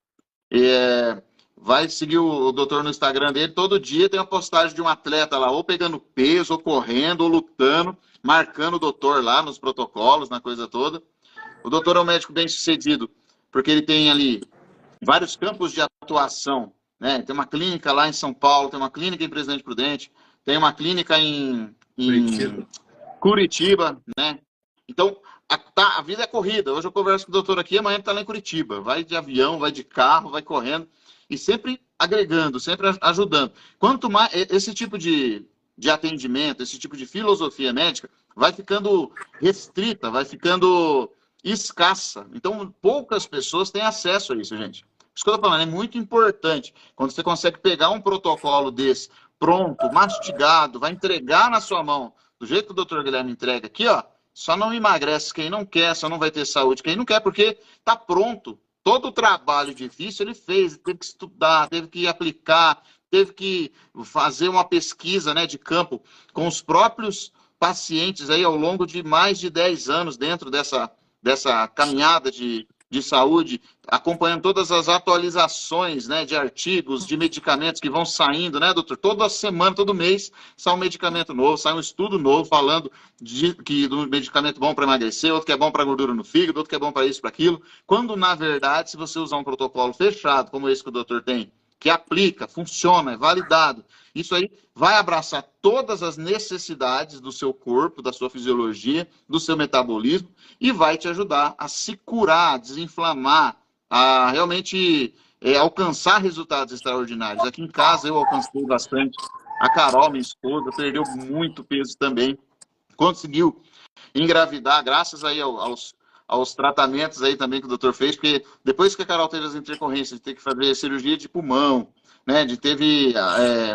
Speaker 1: Vai seguir o doutor no Instagram dele, todo dia tem uma postagem de um atleta lá, ou pegando peso, ou correndo, ou lutando, marcando o doutor lá nos protocolos, na coisa toda. O doutor é um médico bem sucedido, porque ele tem ali vários campos de atuação, né? Tem uma clínica lá em São Paulo, tem uma clínica em Presidente Prudente, tem uma clínica em Curitiba, né? Então, a vida é corrida. Hoje eu converso com o doutor aqui, amanhã está lá em Curitiba. Vai de avião, vai de carro, vai correndo. E sempre agregando, sempre ajudando. Quanto mais esse tipo de atendimento, esse tipo de filosofia médica, vai ficando restrita, vai ficando escassa. Então, poucas pessoas têm acesso a isso, gente. Isso que eu estou falando, é muito importante. Quando você consegue pegar um protocolo desse, pronto, mastigado, vai entregar na sua mão, do jeito que o doutor Guilherme entrega aqui, ó, só não emagrece quem não quer, só não vai ter saúde quem não quer, porque está pronto. Todo o trabalho difícil ele fez, teve que estudar, teve que aplicar, teve que fazer uma pesquisa, né, de campo com os próprios pacientes aí ao longo de mais de 10 anos dentro dessa caminhada de saúde, acompanhando todas as atualizações, né, de artigos, de medicamentos que vão saindo, né, doutor? Toda semana, todo mês, sai um medicamento novo, sai um estudo novo falando do medicamento bom para emagrecer, outro que é bom para gordura no fígado, outro que é bom para isso, para aquilo. Quando, na verdade, se você usar um protocolo fechado, como esse que o doutor tem, que aplica, funciona, é validado, isso aí vai abraçar todas as necessidades do seu corpo, da sua fisiologia, do seu metabolismo e vai te ajudar a se curar, a desinflamar, a realmente alcançar resultados extraordinários. Aqui em casa eu alcancei bastante. A Carol, minha esposa, perdeu muito peso também. Conseguiu engravidar, graças aí aos tratamentos aí também que o doutor fez, porque depois que a Carol teve as intercorrências de ter que fazer cirurgia de pulmão, né, teve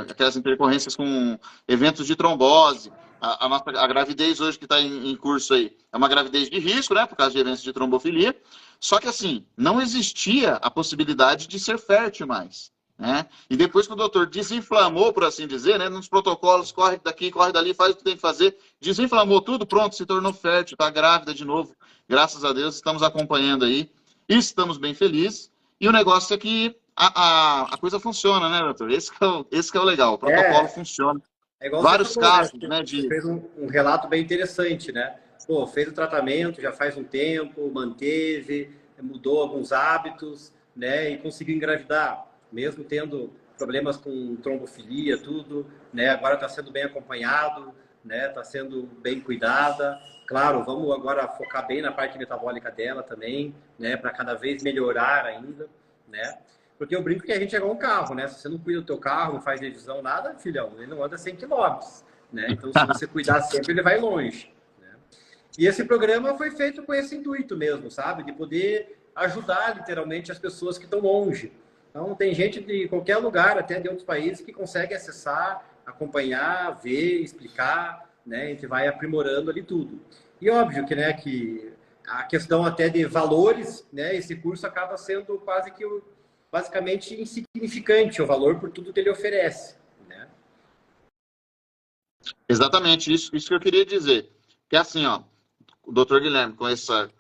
Speaker 1: aquelas intercorrências com eventos de trombose, a gravidez hoje que está em curso aí é uma gravidez de risco, né, por causa de eventos de trombofilia, só que assim, não existia a possibilidade de ser fértil mais. Né? E depois que o doutor desinflamou, por assim dizer, né, nos protocolos, corre daqui, corre dali, faz o que tem que fazer, desinflamou tudo, pronto, se tornou fértil, está grávida de novo. Graças a Deus, estamos acompanhando aí, estamos bem felizes. E o negócio é que a coisa funciona, né, doutor? Esse que é o legal, o protocolo funciona.
Speaker 2: É igual
Speaker 1: vários
Speaker 2: você falou,
Speaker 1: casos,
Speaker 2: né?
Speaker 1: né,
Speaker 2: Você fez um relato bem interessante, né? Pô, fez o tratamento já faz um tempo, manteve, mudou alguns hábitos, né? E conseguiu engravidar, mesmo tendo problemas com trombofilia, tudo, né? Agora está sendo bem acompanhado, né? Está sendo bem cuidada. Claro, vamos agora focar bem na parte metabólica dela também, né? Para cada vez melhorar ainda, né? Porque eu brinco que a gente é igual um carro, né? Se você não cuida do teu carro, não faz revisão, nada, filhão, ele não anda 100 quilômetros, né? Então, se você cuidar sempre, ele vai longe, né? E esse programa foi feito com esse intuito mesmo, sabe? De poder ajudar, literalmente, as pessoas que estão longe. Então, tem gente de qualquer lugar, até de outros países, que consegue acessar, acompanhar, ver, explicar, né? A gente vai aprimorando ali tudo. E óbvio que, né, que a questão até de valores, né? Esse curso acaba sendo quase que basicamente insignificante o valor por tudo que ele oferece, né?
Speaker 1: Exatamente, isso que eu queria dizer. Que é assim, ó, o doutor Guilherme, com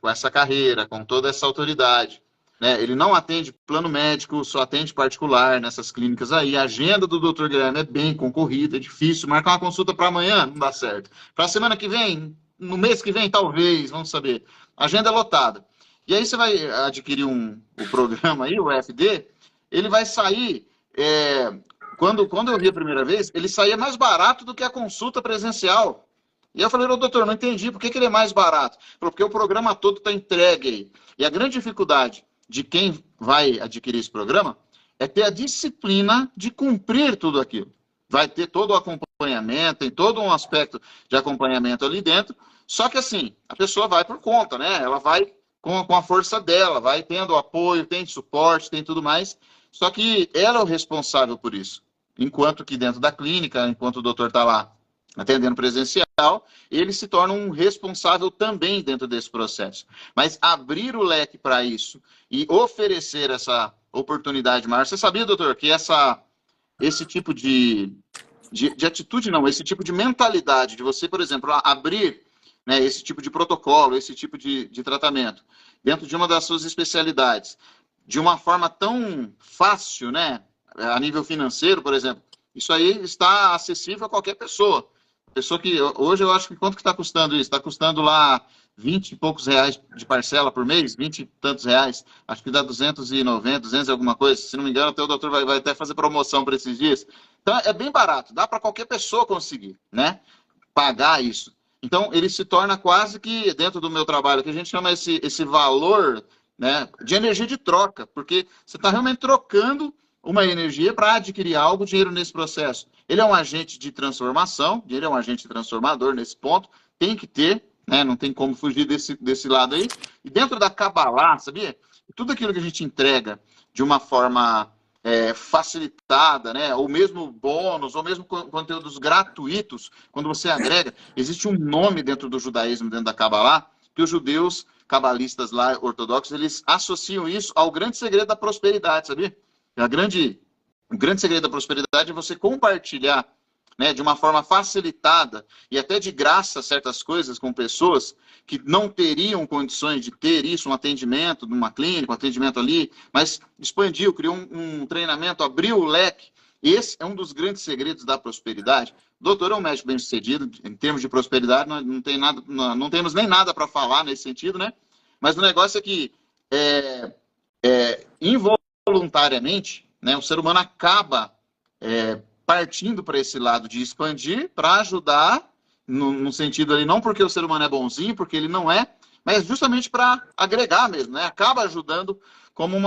Speaker 1: essa carreira, com toda essa autoridade, né, ele não atende plano médico, só atende particular nessas clínicas aí. A agenda do doutor Guilherme é bem concorrida, é difícil. Marcar uma consulta para amanhã não dá certo. Para a semana que vem, no mês que vem, talvez, vamos saber. A agenda é lotada. E aí você vai adquirir o programa aí, o FD, ele vai sair... Quando eu vi a primeira vez, ele saía mais barato do que a consulta presencial. E eu falei, doutor, não entendi, por que ele é mais barato? Porque o programa todo está entregue aí. E a grande dificuldade de quem vai adquirir esse programa é ter a disciplina de cumprir tudo aquilo. Vai ter todo o acompanhamento, tem todo um aspecto de acompanhamento ali dentro, só que assim, a pessoa vai por conta, né? Ela vai com a força dela, vai tendo apoio, tem suporte, tem tudo mais, só que ela é o responsável por isso. enquanto que dentro da clínica, enquanto o doutor está lá atendendo presencial, ele se torna um responsável também dentro desse processo. Mas abrir o leque para isso e oferecer essa oportunidade maior. Você sabia, doutor, que esse tipo de atitude, não, esse tipo de mentalidade de você, por exemplo, abrir, né, esse tipo de protocolo, esse tipo de tratamento dentro de uma das suas especialidades, de uma forma tão fácil, né, a nível financeiro, por exemplo, isso aí está acessível a qualquer pessoa. Pessoa que, hoje eu acho que quanto que está custando isso? Está custando lá 20 e poucos reais de parcela por mês, 20 e tantos reais, acho que dá 290, 200 e alguma coisa, se não me engano, até o doutor vai até fazer promoção para esses dias. Então, é bem barato, dá para qualquer pessoa conseguir, né, pagar isso. Então, ele se torna quase que, dentro do meu trabalho, que a gente chama esse valor, né, de energia de troca, porque você está realmente trocando uma energia para adquirir algo, dinheiro nesse processo. Ele é um agente de transformação, ele é um agente transformador nesse ponto, tem que ter, né, não tem como fugir desse lado aí. E dentro da Kabbalah, sabia? Tudo aquilo que a gente entrega de uma forma facilitada, né, ou mesmo bônus, ou mesmo conteúdos gratuitos, quando você agrega, existe um nome dentro do judaísmo, dentro da Kabbalah, que os judeus cabalistas lá, ortodoxos, eles associam isso ao grande segredo da prosperidade, sabia? O grande segredo da prosperidade é você compartilhar, né, de uma forma facilitada e até de graça certas coisas com pessoas que não teriam condições de ter isso, um atendimento numa clínica, um atendimento ali, mas expandiu, criou um treinamento, abriu o leque. Esse é um dos grandes segredos da prosperidade. O doutor é um médico bem-sucedido, em termos de prosperidade, não temos nem nada para falar nesse sentido, né? Mas o negócio é que involuntariamente, né, o ser humano acaba partindo para esse lado de expandir, para ajudar, no sentido ali, não porque o ser humano é bonzinho, porque ele não é, mas justamente para agregar mesmo, né? Acaba ajudando como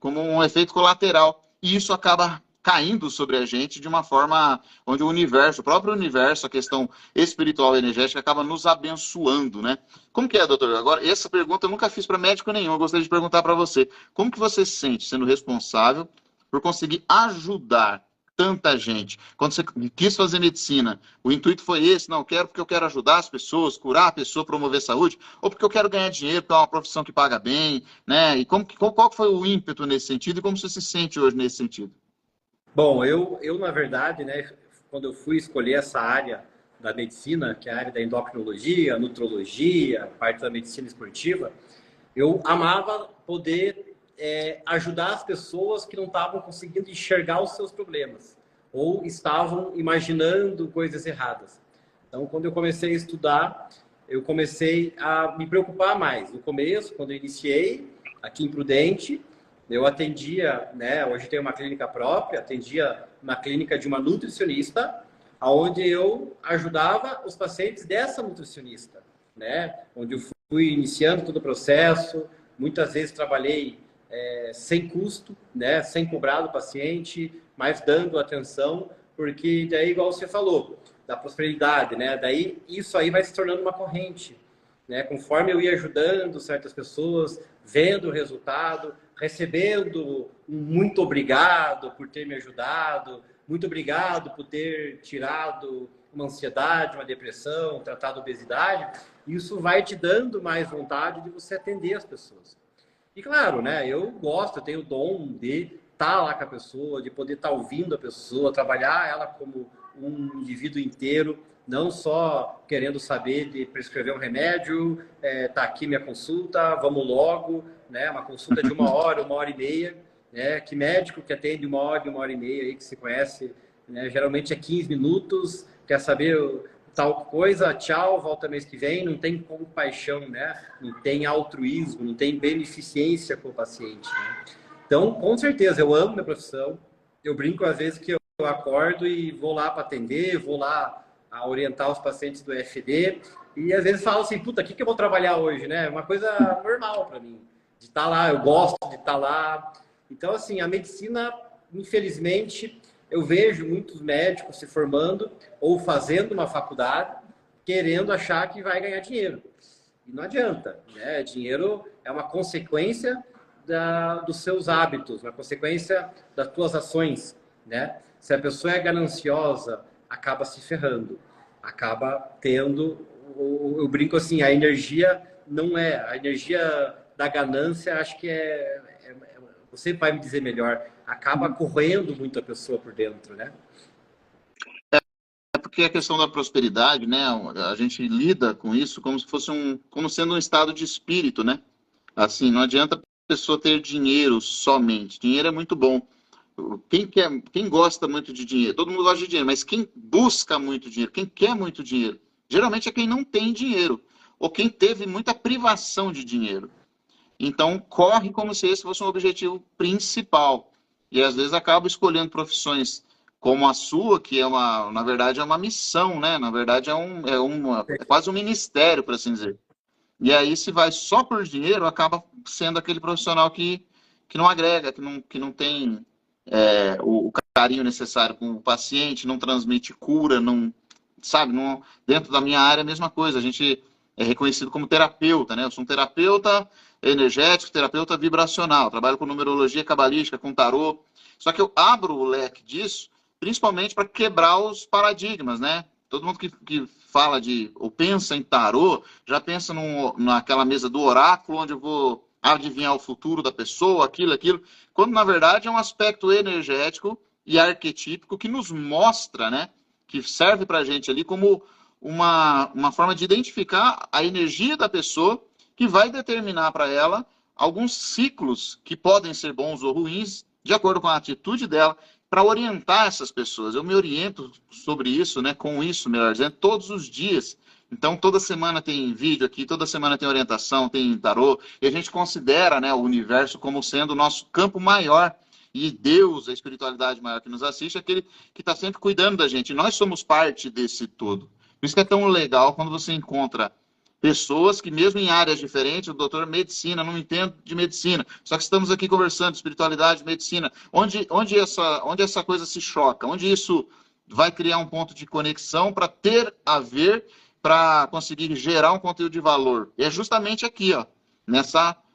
Speaker 1: um efeito colateral. E isso acaba caindo sobre a gente de uma forma onde o próprio universo, a questão espiritual e energética, acaba nos abençoando, né? Como que é, doutor? Agora, essa pergunta eu nunca fiz para médico nenhum, eu gostaria de perguntar para você. Como que você se sente sendo responsável por conseguir ajudar tanta gente? Quando você quis fazer medicina, o intuito foi esse? Não, quero porque eu quero ajudar as pessoas, curar a pessoa, promover saúde, ou porque eu quero ganhar dinheiro, porque é uma profissão que paga bem, né? E qual foi o ímpeto nesse sentido e como você se sente hoje nesse sentido?
Speaker 2: Bom, eu na verdade, né, quando eu fui escolher essa área da medicina, que é a área da endocrinologia, nutrologia, parte da medicina esportiva, eu amava poder ajudar as pessoas que não estavam conseguindo enxergar os seus problemas ou estavam imaginando coisas erradas. Então, quando eu comecei a estudar, eu comecei a me preocupar mais. No começo, quando eu iniciei aqui em Prudente, eu atendia, né, hoje tenho uma clínica própria, atendia na clínica de uma nutricionista, onde eu ajudava os pacientes dessa nutricionista, né, onde eu fui iniciando todo o processo, muitas vezes trabalhei sem custo, né, sem cobrar do paciente, mas dando atenção, porque daí, igual você falou, da prosperidade, né, daí isso aí vai se tornando uma corrente, né, conforme eu ia ajudando certas pessoas, vendo o resultado, recebendo um muito obrigado por ter me ajudado, muito obrigado por ter tirado uma ansiedade, uma depressão, tratado obesidade, isso vai te dando mais vontade de você atender as pessoas. E claro, né, eu gosto, eu tenho o dom de estar lá com a pessoa, de poder estar ouvindo a pessoa, trabalhar ela como um indivíduo inteiro, não só querendo saber de prescrever um remédio, tá aqui minha consulta, vamos logo, né, uma consulta de 1 hora, 1 hora e meia, né, que médico que atende 1 hora e meia aí que se conhece, né, geralmente é 15 minutos, quer saber tal coisa, tchau, volta mês que vem, não tem compaixão, né? Não tem altruísmo, não tem beneficência com o paciente, né? Então, com certeza, eu amo minha profissão. Eu brinco às vezes que eu acordo e vou lá para atender, vou lá a orientar os pacientes do FD e às vezes falo assim, puta, o que eu vou trabalhar hoje, né? Uma coisa normal para mim, de estar lá, eu gosto de estar lá. Então, assim, a medicina, infelizmente, eu vejo muitos médicos se formando ou fazendo uma faculdade querendo achar que vai ganhar dinheiro. E não adianta, né? Dinheiro é uma consequência dos seus hábitos, uma consequência das tuas ações, né? Se a pessoa é gananciosa, acaba se ferrando, acaba tendo, eu brinco assim, a energia não é, a energia da ganância, acho que você vai me dizer melhor, acaba corroendo muito a pessoa por dentro, né?
Speaker 1: É porque a questão da prosperidade, né? A gente lida com isso como se fosse como sendo um estado de espírito, né? Assim, não adianta a pessoa ter dinheiro somente. Dinheiro é muito bom. Quem gosta muito de dinheiro? Todo mundo gosta de dinheiro, mas quem busca muito dinheiro, quem quer muito dinheiro, geralmente é quem não tem dinheiro, ou quem teve muita privação de dinheiro. Então, corre como se esse fosse um objetivo principal. E às vezes acaba escolhendo profissões como a sua, que na verdade, é uma missão, né? Na verdade, é quase um ministério, por assim dizer. E aí, se vai só por dinheiro, acaba sendo aquele profissional que não agrega, que não tem o carinho necessário com o paciente, não transmite cura, não, sabe? Não, dentro da minha área, é a mesma coisa. A gente é reconhecido como terapeuta, né? Eu sou um terapeuta energético, terapeuta vibracional. Trabalho com numerologia cabalística, com tarô. Só que eu abro o leque disso, principalmente para quebrar os paradigmas, né? Todo mundo que fala ou pensa em tarô, já pensa naquela mesa do oráculo, onde eu vou adivinhar o futuro da pessoa, aquilo, quando na verdade é um aspecto energético e arquetípico que nos mostra, né? Que serve para a gente ali como uma forma de identificar a energia da pessoa que vai determinar para ela alguns ciclos que podem ser bons ou ruins, de acordo com a atitude dela, para orientar essas pessoas. Eu me oriento sobre isso, né, com isso, melhor dizendo, todos os dias. Então, toda semana tem vídeo aqui, toda semana tem orientação, tem tarô, e a gente considera, né, o universo como sendo o nosso campo maior. E Deus, a espiritualidade maior que nos assiste, é aquele que está sempre cuidando da gente. E nós somos parte desse todo. Por isso que é tão legal quando você encontra pessoas que, mesmo em áreas diferentes, o doutor medicina, não entendo de medicina, só que estamos aqui conversando, espiritualidade, medicina, onde essa coisa se choca, onde isso vai criar um ponto de conexão para ter a ver, para conseguir gerar um conteúdo de valor. E é justamente aqui, ó,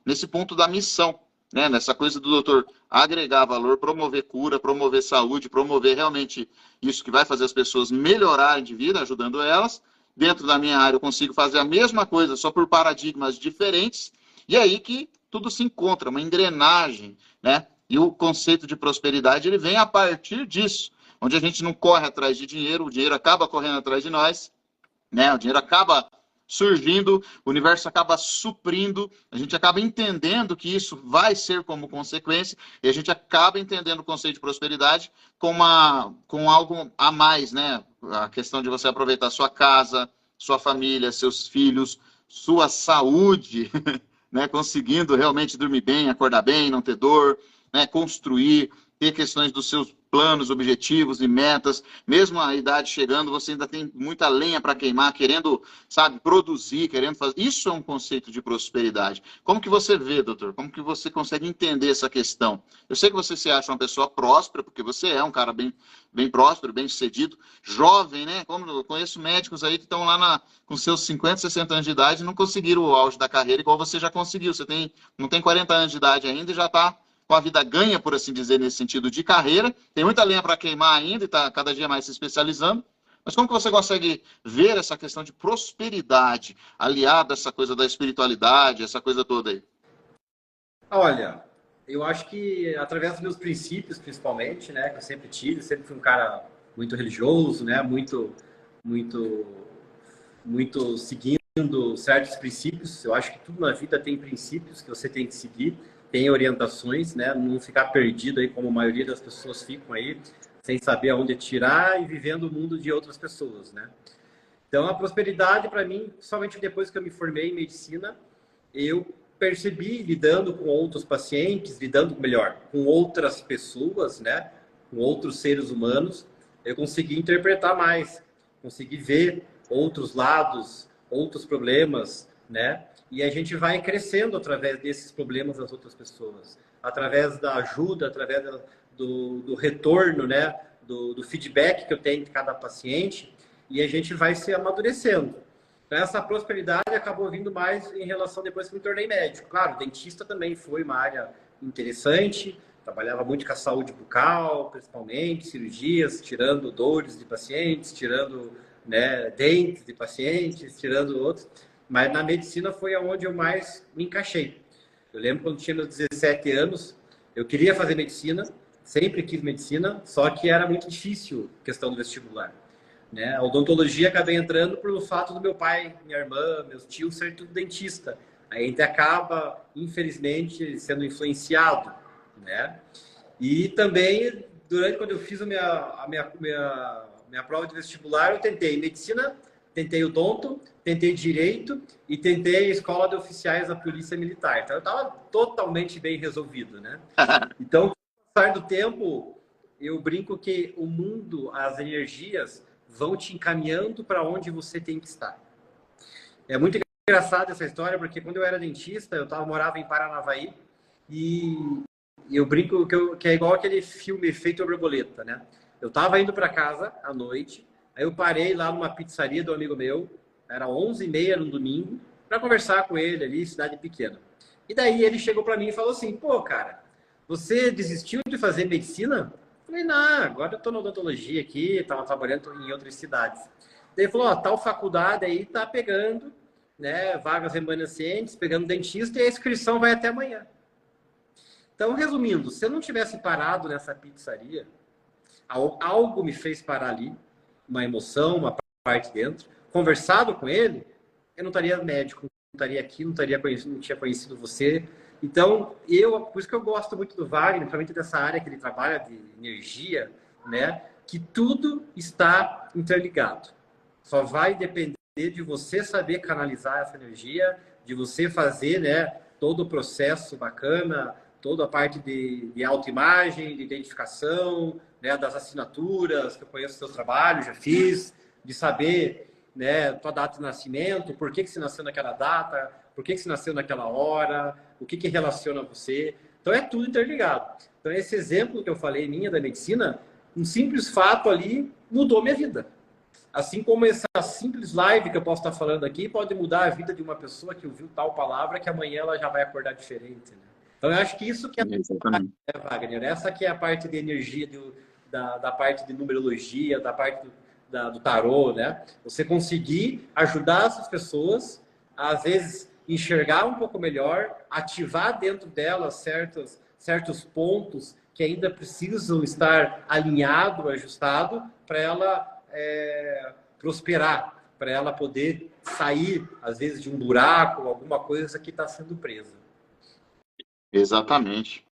Speaker 1: nesse ponto da missão, né? Nessa coisa do doutor agregar valor, promover cura, promover saúde, promover realmente isso que vai fazer as pessoas melhorarem de vida, ajudando elas. Dentro da minha área eu consigo fazer a mesma coisa, só por paradigmas diferentes, e aí que tudo se encontra, uma engrenagem, né? E o conceito de prosperidade, ele vem a partir disso, onde a gente não corre atrás de dinheiro, o dinheiro acaba correndo atrás de nós, né? O dinheiro acaba surgindo, o universo acaba suprindo, a gente acaba entendendo que isso vai ser como consequência, e a gente acaba entendendo o conceito de prosperidade com algo a mais, né? A questão de você aproveitar sua casa, sua família, seus filhos, sua saúde, né? Conseguindo realmente dormir bem, acordar bem, não ter dor, né? Construir, ter questões dos seus planos, objetivos e metas. Mesmo a idade chegando, você ainda tem muita lenha para queimar, querendo, sabe, produzir, querendo fazer. Isso é um conceito de prosperidade. Como que você vê, doutor? Como que você consegue entender essa questão? Eu sei que você se acha uma pessoa próspera, porque você é um cara bem próspero, bem sucedido, jovem, né? Como eu conheço médicos aí que estão lá com seus 50, 60 anos de idade e não conseguiram o auge da carreira igual você já conseguiu. Você não tem 40 anos de idade ainda e já está com a vida ganha, por assim dizer, nesse sentido de carreira. Tem muita lenha para queimar ainda e está cada dia mais se especializando. Mas como que você consegue ver essa questão de prosperidade aliada a essa coisa da espiritualidade, essa coisa toda aí?
Speaker 2: Olha, eu acho que através dos meus princípios, principalmente, né, que eu sempre tive, sempre fui um cara muito religioso, né, muito, muito seguindo certos princípios. Eu acho que tudo na vida tem princípios que você tem que seguir, tem orientações, né, não ficar perdido aí como a maioria das pessoas ficam aí, sem saber aonde tirar e vivendo o mundo de outras pessoas, né? Então, a prosperidade, para mim, somente depois que eu me formei em medicina, eu percebi, lidando com outros pacientes, lidando, melhor, com outras pessoas, né? Com outros seres humanos, eu consegui interpretar mais, consegui ver outros lados, outros problemas, né? E a gente vai crescendo através desses problemas das outras pessoas, através da ajuda, através do retorno, né? Do feedback que eu tenho de cada paciente, e a gente vai se amadurecendo. Então, essa prosperidade acabou vindo mais em relação depois que me tornei médico. Claro, dentista também foi uma área interessante, Trabalhava muito com a saúde bucal, principalmente, cirurgias, tirando dores de pacientes, tirando, né, dentes de pacientes, tirando outros. Mas na medicina foi onde eu mais me encaixei. Eu lembro quando tinha meus 17 anos, eu queria fazer medicina, sempre quis medicina, só que era muito difícil a questão do vestibular. Né? A odontologia acabei entrando pelo fato do meu pai, minha irmã, meus tios serem tudo dentista. Aí a gente acaba, infelizmente, sendo influenciado, né? E também, quando eu fiz a minha prova de vestibular, eu tentei medicina, tentei odonto, tentei direito e tentei a escola de oficiais da Polícia Militar. Então, eu estava totalmente bem resolvido, né? Então, com o passar do tempo, eu brinco que o mundo, as energias vão te encaminhando para onde você tem que estar. É muito engraçado essa história, porque quando eu era dentista, morava em Paranavaí e eu brinco que é igual aquele filme Efeito Borboleta, né? Eu estava indo para casa à noite, aí eu parei lá numa pizzaria do amigo meu, era 11h30 no domingo, para conversar com ele ali, cidade pequena. E daí ele chegou para mim e falou assim, pô, cara, você desistiu de fazer medicina? Eu falei, não, agora eu estou na odontologia aqui, estava trabalhando em outras cidades. Daí ele falou, ó, tal faculdade aí tá pegando, né, vagas remanescentes, pegando dentista e a inscrição vai até amanhã. Então, resumindo, se eu não tivesse parado nessa pizzaria, algo me fez parar ali, uma emoção, uma parte dentro, conversado com ele, eu não estaria médico, não estaria aqui, não tinha conhecido você. Então, por isso que eu gosto muito do Wagner, principalmente dessa área que ele trabalha de energia, né, que tudo está interligado. Só vai depender de você saber canalizar essa energia, de você fazer, né, todo o processo bacana, toda a parte de autoimagem, de identificação, né, das assinaturas, que eu conheço o seu trabalho, já fiz, de saber, né, tua data de nascimento, por que você nasceu naquela data, por que você nasceu naquela hora, o que relaciona você. Então, é tudo interligado. Então, esse exemplo que eu falei, minha, da medicina, um simples fato ali mudou minha vida. Assim como essa simples live que eu posso estar falando aqui pode mudar a vida de uma pessoa que ouviu tal palavra que amanhã ela já vai acordar diferente, né? Então, eu acho que isso que é a Wagner. Essa que é a parte de energia, da parte de numerologia, da parte do tarô, né? Você conseguir ajudar essas pessoas a, às vezes, enxergar um pouco melhor, ativar dentro delas certos pontos que ainda precisam estar alinhado, ajustado, para ela prosperar, para ela poder sair, às vezes, de um buraco, alguma coisa que está sendo presa.
Speaker 1: Exatamente.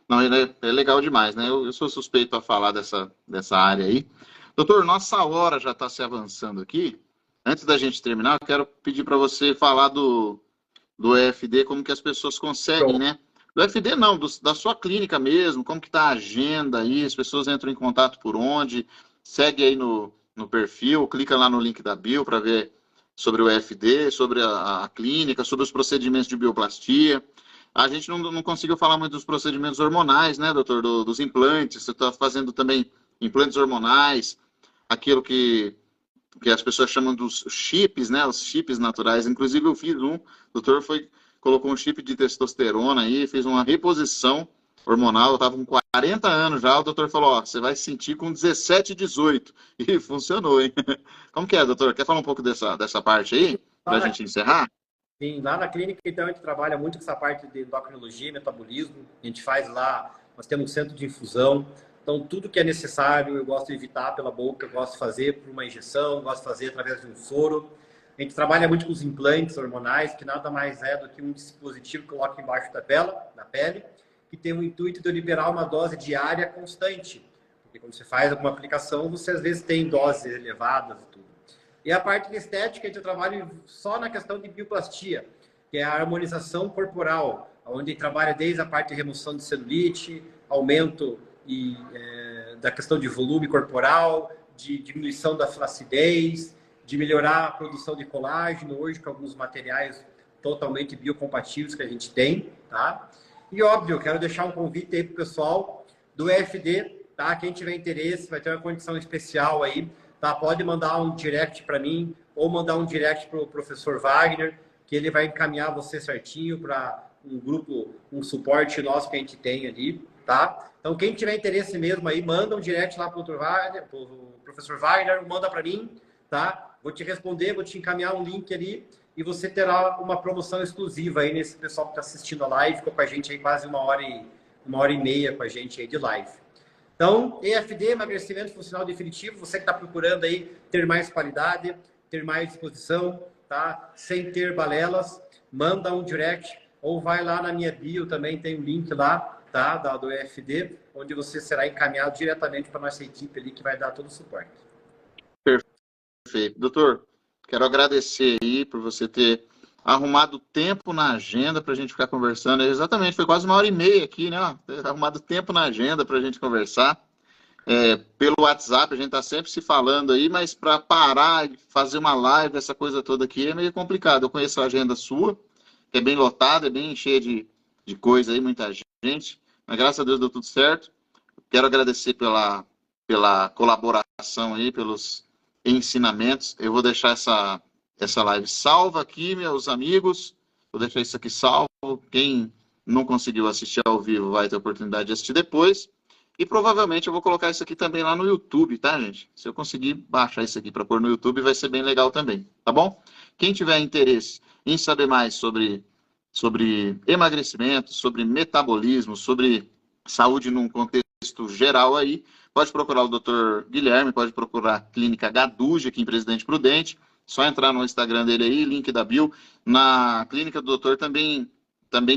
Speaker 1: Não, é legal demais, né? Eu sou suspeito a falar dessa área aí. Doutor, nossa hora já está se avançando aqui. Antes da gente terminar, eu quero pedir para você falar do EFD, como que as pessoas conseguem, né? Do EFD não, da sua clínica mesmo, como que está a agenda aí, as pessoas entram em contato por onde, segue aí no perfil, clica lá no link da bio para ver sobre o EFD, sobre a clínica, sobre os procedimentos de bioplastia. A gente não conseguiu falar muito dos procedimentos hormonais, né, doutor, dos implantes, você está fazendo também implantes hormonais, aquilo que as pessoas chamam dos chips, né, os chips naturais. Inclusive eu fiz o doutor colocou um chip de testosterona aí, fez uma reposição hormonal, eu estava com 40 anos já, o doutor falou, ó, você vai se sentir com 17, 18, e funcionou, hein? Como que é, doutor? Quer falar um pouco dessa parte aí, para a gente encerrar?
Speaker 2: Sim, lá na clínica, então, a gente trabalha muito com essa parte de endocrinologia, metabolismo, a gente faz lá, nós temos um centro de infusão, então tudo que é necessário eu gosto de evitar pela boca, eu gosto de fazer por uma injeção, gosto de fazer através de um soro. A gente trabalha muito com os implantes hormonais, que nada mais é do que um dispositivo que coloca embaixo da pele, que tem o intuito de liberar uma dose diária constante. Porque quando você faz alguma aplicação, você às vezes tem doses elevadas e tudo. E a parte de estética, a gente trabalha só na questão de bioplastia, que é a harmonização corporal, onde trabalha desde a parte de remoção de celulite, aumento da questão de volume corporal, de diminuição da flacidez, de melhorar a produção de colágeno, hoje com alguns materiais totalmente biocompatíveis que a gente tem, tá? E óbvio, eu quero deixar um convite aí para o pessoal do EFD, tá? Quem tiver interesse, vai ter uma condição especial aí, tá? Pode mandar um direct para mim ou mandar um direct para o professor Wagner, que ele vai encaminhar você certinho para um grupo, um suporte nosso que a gente tem ali, tá? tá? Então, quem tiver interesse mesmo aí, manda um direct lá pro professor Wagner, manda para mim, tá? Vou te responder, vou te encaminhar um link ali e você terá uma promoção exclusiva aí nesse pessoal que está assistindo a live, ficou com a gente aí quase uma hora e meia com a gente aí de live. Então, EFD, emagrecimento funcional definitivo, você que está procurando aí ter mais qualidade, ter mais disposição, tá? Sem ter balelas, manda um direct ou vai lá na minha bio, também tem um link lá, tá? Do EFD, onde você será encaminhado diretamente para a nossa equipe ali que vai dar todo o suporte.
Speaker 1: Perfeito. Doutor, quero agradecer aí por você ter arrumado tempo na agenda para a gente ficar conversando. Exatamente, foi quase uma hora e meia aqui, né? Arrumado tempo na agenda para a gente conversar. Pelo WhatsApp, a gente está sempre se falando aí, mas para parar e fazer uma live, essa coisa toda aqui, é meio complicado. Eu conheço a agenda sua, que é bem lotada, é bem cheia de coisa aí, muita gente. Mas graças a Deus deu tudo certo. Quero agradecer pela colaboração aí, pelos ensinamentos. Eu vou deixar essa live salva aqui, meus amigos. Vou deixar isso aqui salvo. Quem não conseguiu assistir ao vivo vai ter a oportunidade de assistir depois. E provavelmente eu vou colocar isso aqui também lá no YouTube, tá, gente? Se eu conseguir baixar isso aqui para pôr no YouTube, vai ser bem legal também, tá bom? Quem tiver interesse em saber mais sobre emagrecimento, sobre metabolismo, sobre saúde num contexto geral aí, pode procurar o Dr. Guilherme, pode procurar a Clínica Gaduge aqui em Presidente Prudente, só entrar no Instagram dele aí, link da bio. Na clínica do doutor também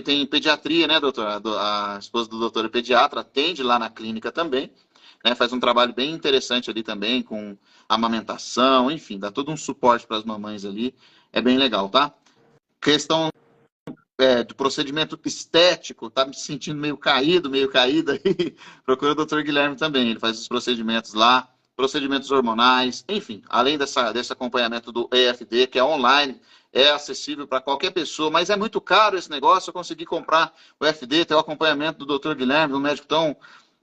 Speaker 1: tem pediatria, né, doutor? A esposa do doutor é pediatra, atende lá na clínica também, né? Faz um trabalho bem interessante ali também, com amamentação, enfim, dá todo um suporte para as mamães ali, é bem legal, tá? Questão do procedimento estético, tá me sentindo meio caída aí, procura o doutor Guilherme também, ele faz os procedimentos lá, procedimentos hormonais, enfim, além desse acompanhamento do EFD, que é online, é acessível para qualquer pessoa, mas é muito caro esse negócio. Eu consegui comprar o EFD, ter o acompanhamento do Dr. Guilherme, um médico tão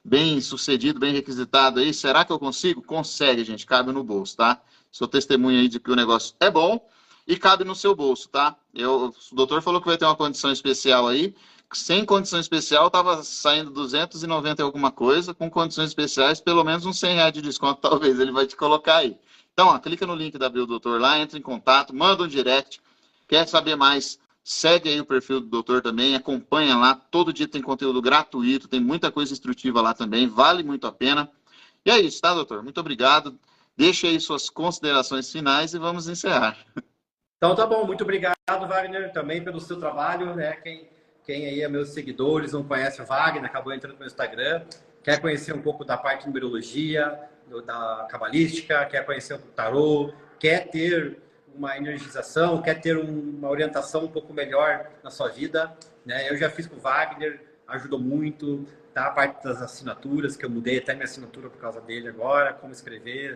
Speaker 1: bem sucedido, bem requisitado aí. Será que eu consigo? Consegue, gente, cabe no bolso, tá? Sou testemunha aí de que o negócio é bom e cabe no seu bolso, tá? O doutor falou que vai ter uma condição especial aí. Sem condição especial, estava saindo 290 e alguma coisa. Com condições especiais, pelo menos uns R$100 de desconto, talvez ele vai te colocar aí. Então, ó, clica no link da bio do doutor lá, entra em contato, manda um direct. Quer saber mais? Segue aí o perfil do doutor também, acompanha lá. Todo dia tem conteúdo gratuito, tem muita coisa instrutiva lá também, vale muito a pena. E é isso, tá, doutor? Muito obrigado. Deixe aí suas considerações finais e vamos encerrar.
Speaker 2: Então, tá bom. Muito obrigado, Wagner, também pelo seu trabalho, né? Quem aí é meus seguidores, não conhece o Wagner, acabou entrando no meu Instagram, quer conhecer um pouco da parte de numerologia, da cabalística, quer conhecer o tarô, quer ter uma energização, quer ter uma orientação um pouco melhor na sua vida, né? Eu já fiz com o Wagner, ajudou muito, tá? A parte das assinaturas, que eu mudei até minha assinatura por causa dele agora, como escrever.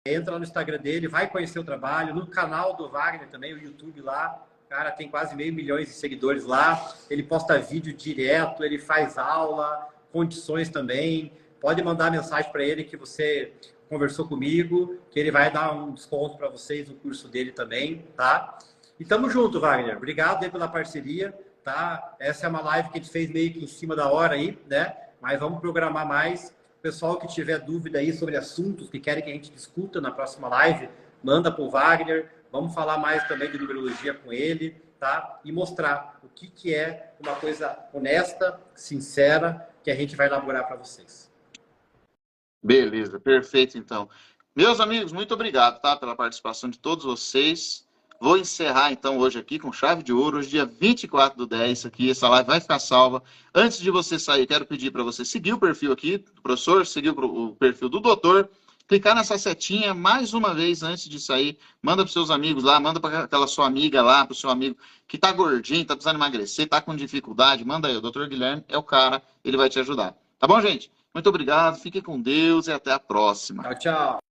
Speaker 2: Entra lá no Instagram dele, vai conhecer o trabalho, no canal do Wagner também, o YouTube lá, cara, tem quase 500 mil de seguidores lá, ele posta vídeo direto, ele faz aula, condições também, pode mandar mensagem para ele que você conversou comigo, que ele vai dar um desconto para vocês no curso dele também, tá? E tamo junto, Wagner, obrigado aí pela parceria, tá? Essa é uma live que a gente fez meio que em cima da hora aí, né? Mas vamos programar mais. Pessoal que tiver dúvida aí sobre assuntos que querem que a gente discuta na próxima live, manda para o Wagner, vamos falar mais também de numerologia com ele, tá? E mostrar o que é uma coisa honesta, sincera, que a gente vai elaborar para vocês.
Speaker 1: Beleza, perfeito então. Meus amigos, muito obrigado, tá? Pela participação de todos vocês. Vou encerrar então hoje aqui com chave de ouro, hoje dia 24/10 aqui, essa live vai ficar salva. Antes de você sair, quero pedir para você seguir o perfil aqui do professor, seguir o perfil do doutor, clicar nessa setinha mais uma vez antes de sair, manda para os seus amigos lá, manda para aquela sua amiga lá, para o seu amigo que tá gordinho, tá precisando emagrecer, tá com dificuldade, manda aí, o doutor Guilherme é o cara, ele vai te ajudar. Tá bom, gente? Muito obrigado, fique com Deus e até a próxima.
Speaker 2: Tchau, tchau.